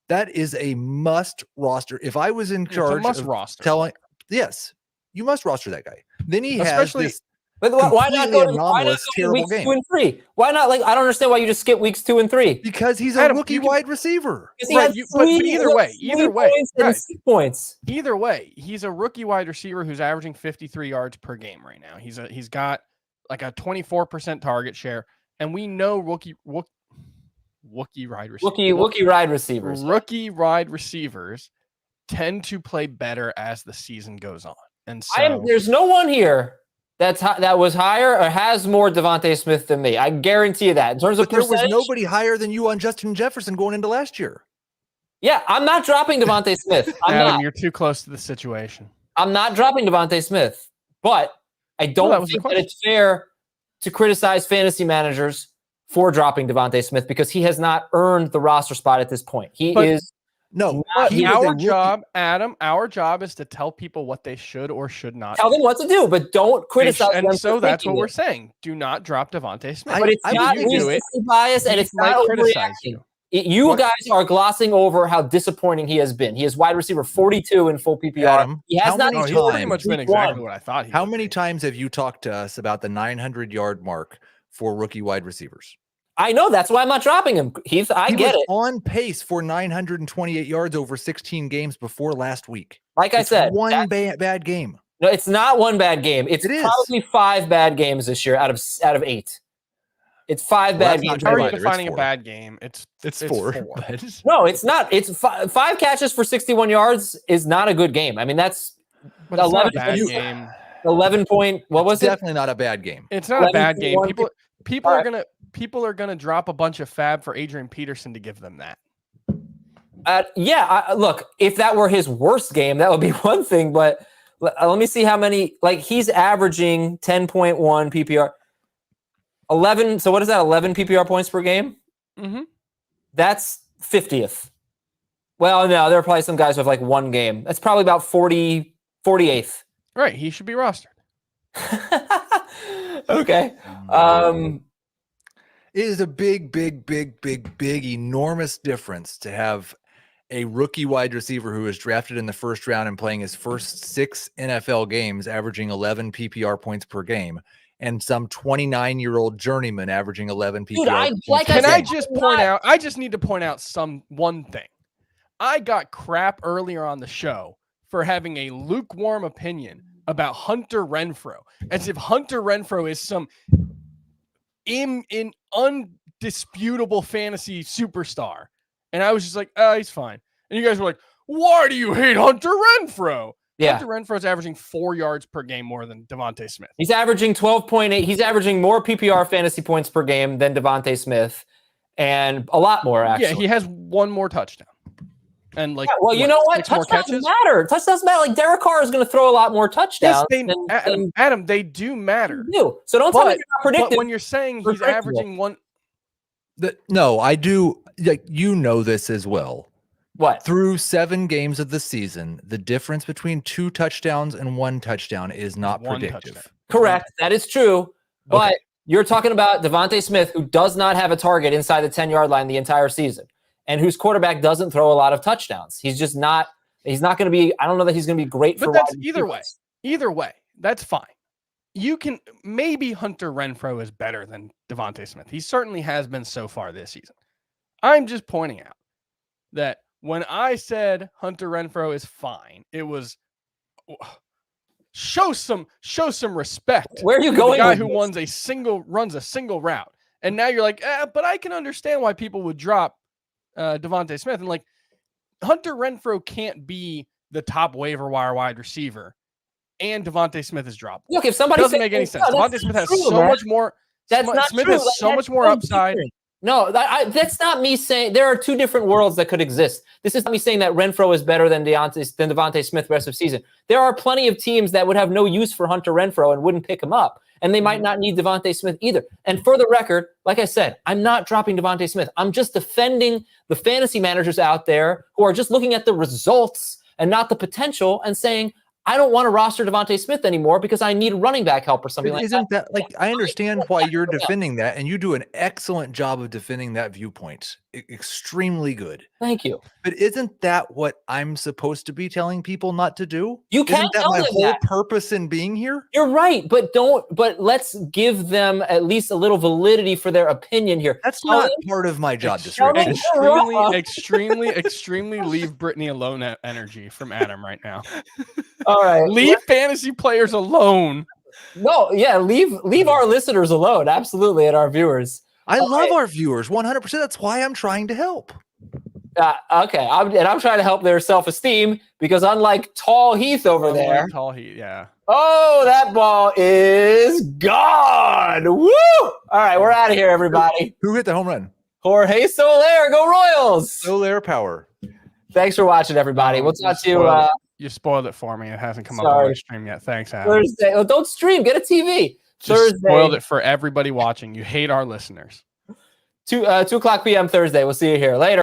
That is a must roster. If I was in charge of telling, yes, you must roster that guy. Then he has this. But why not go to weeks 2 and 3? Why not? I don't understand why you just skip weeks 2 and 3. Because he's a rookie wide receiver. Right, but either way, points. Either way, he's a rookie wide receiver who's averaging 53 yards per game right now. He's got like a 24% target share, and we know rookie wide receivers tend to play better as the season goes on. And so there's no one here that was higher or has more Devontae Smith than me. I guarantee you that. In terms of percentage, there was nobody higher than you on Justin Jefferson going into last year. Yeah, I'm not dropping Devontae Smith. Adam, you're too close to the situation. I'm not dropping Devontae Smith, but I don't think that it's fair to criticize fantasy managers for dropping Devontae Smith because he has not earned the roster spot at this point. Our job is to tell people what they should or should not tell them what to do, but don't criticize them. And so that's what we're saying. Do not drop Devontae Smith. But it's not recency bias, and it's not overreacting. You guys are glossing over how disappointing he has been. He is wide receiver 42 in full PPR. Adam, he has not pretty much been exactly what I thought. How many times have you talked to us about the 900-yard mark for rookie wide receivers? I know, that's why I'm not dropping him. Heath, I get it. On pace for 928 yards over 16 games before last week. Like I said, one bad game. No, it's not one bad game. It's probably 5 bad games this year out of 8. It's 5 bad games. How are you defining a bad game? It's 4. No, it's not. It's 5 catches for 61 yards is not a good game. I mean, that's 11 bad game. 11 point. What was it? Definitely not a bad game. It's not a bad game. People are gonna drop a bunch of fab for Adrian Peterson to give them that. Look, if that were his worst game, that would be one thing. But let me see how many. He's averaging 10.1 PPR, 11. So what is that? 11 PPR points per game. Mm-hmm. That's 50th. Well, no, there are probably some guys with one game. That's probably about 48th. Right, he should be rostered. Okay. It is a big, enormous difference to have a rookie wide receiver who was drafted in the first round and playing his first 6 NFL games, averaging 11 PPR points per game, and some 29-year-old journeyman averaging 11 PPR points. I just need to point out one thing. I got crap earlier on the show for having a lukewarm opinion about Hunter Renfrow, as if Hunter Renfrow is some in undisputable fantasy superstar. And I was just like, oh, he's fine. And you guys were like, why do you hate Hunter Renfrow? Yeah. Hunter Renfrow's averaging 4 yards per game more than Devontae Smith. He's averaging 12.8. He's averaging more PPR fantasy points per game than Devontae Smith, and a lot more, actually. Yeah, he has one more touchdown. And like, well, you know what? Touchdowns matter. Touchdowns matter. Like Derek Carr is going to throw a lot more touchdowns. Yes, Adam, they do matter. They do. So don't tell me you're not predictive. But when you're saying he's averaging one, no, I do. Like, you know this as well. What? Through 7 games of the season, the difference between 2 touchdowns and 1 touchdown is not predictive. Touchdown. Correct. That is true. But you're talking about Devontae Smith, who does not have a target inside the 10-yard line the entire season, and whose quarterback doesn't throw a lot of touchdowns. He's just not. He's not going to be. I don't know that he's going to be great for. But that's either way. Either way, that's fine. You can maybe Hunter Renfrow is better than Devontae Smith. He certainly has been so far this season. I'm just pointing out that when I said Hunter Renfrow is fine, it was show some respect. Where are you going? The guy who runs a single route, and now you're like, but I can understand why people would drop Devontae Smith. And like, Hunter Renfrow can't be the top waiver wire wide receiver, and Devontae Smith is dropped. Look, if somebody doesn't make any sense. Devontae Smith has so much more. That's not Smith true. has so much more upside. No, that's not me saying. There are 2 different worlds that could exist. This is not me saying that Renfrow is better than Devontae Smith the rest of the season. There are plenty of teams that would have no use for Hunter Renfrow and wouldn't pick him up, and they might not need Devontae Smith either. And for the record, like I said, I'm not dropping Devontae Smith. I'm just defending the fantasy managers out there who are just looking at the results and not the potential and saying, I don't want to roster Devontae Smith anymore because I need running back help or something like that. Isn't that like, I understand why you're defending that, and you do an excellent job of defending that viewpoint. Extremely good. Thank you. But isn't that what I'm supposed to be telling people not to do? You can't Isn't that tell my them whole that. purpose in being here? You're right, but let's give them at least a little validity for their opinion here. That's not part of my job description. Extremely leave Brittany alone energy from Adam right now. All right. Leave fantasy players alone. No, yeah, leave our listeners alone. Absolutely, and our viewers. I love our viewers 100%. That's why I'm trying to help. Okay, I'm trying to help their self-esteem because unlike Tall Heath over there. Tall Heath, yeah. Oh, that ball is gone. Woo! All right, we're out of here, everybody. Who hit the home run? Jorge Soler, go Royals. Soler power. Thanks for watching, everybody. We'll talk to you. You spoiled it for me. It hasn't come up on my stream yet. Thanks, Adam. Thursday. Oh, don't stream. Get a TV. Just Thursday. Spoiled it for everybody watching. You hate our listeners. 2 o'clock p.m. Thursday. We'll see you here later.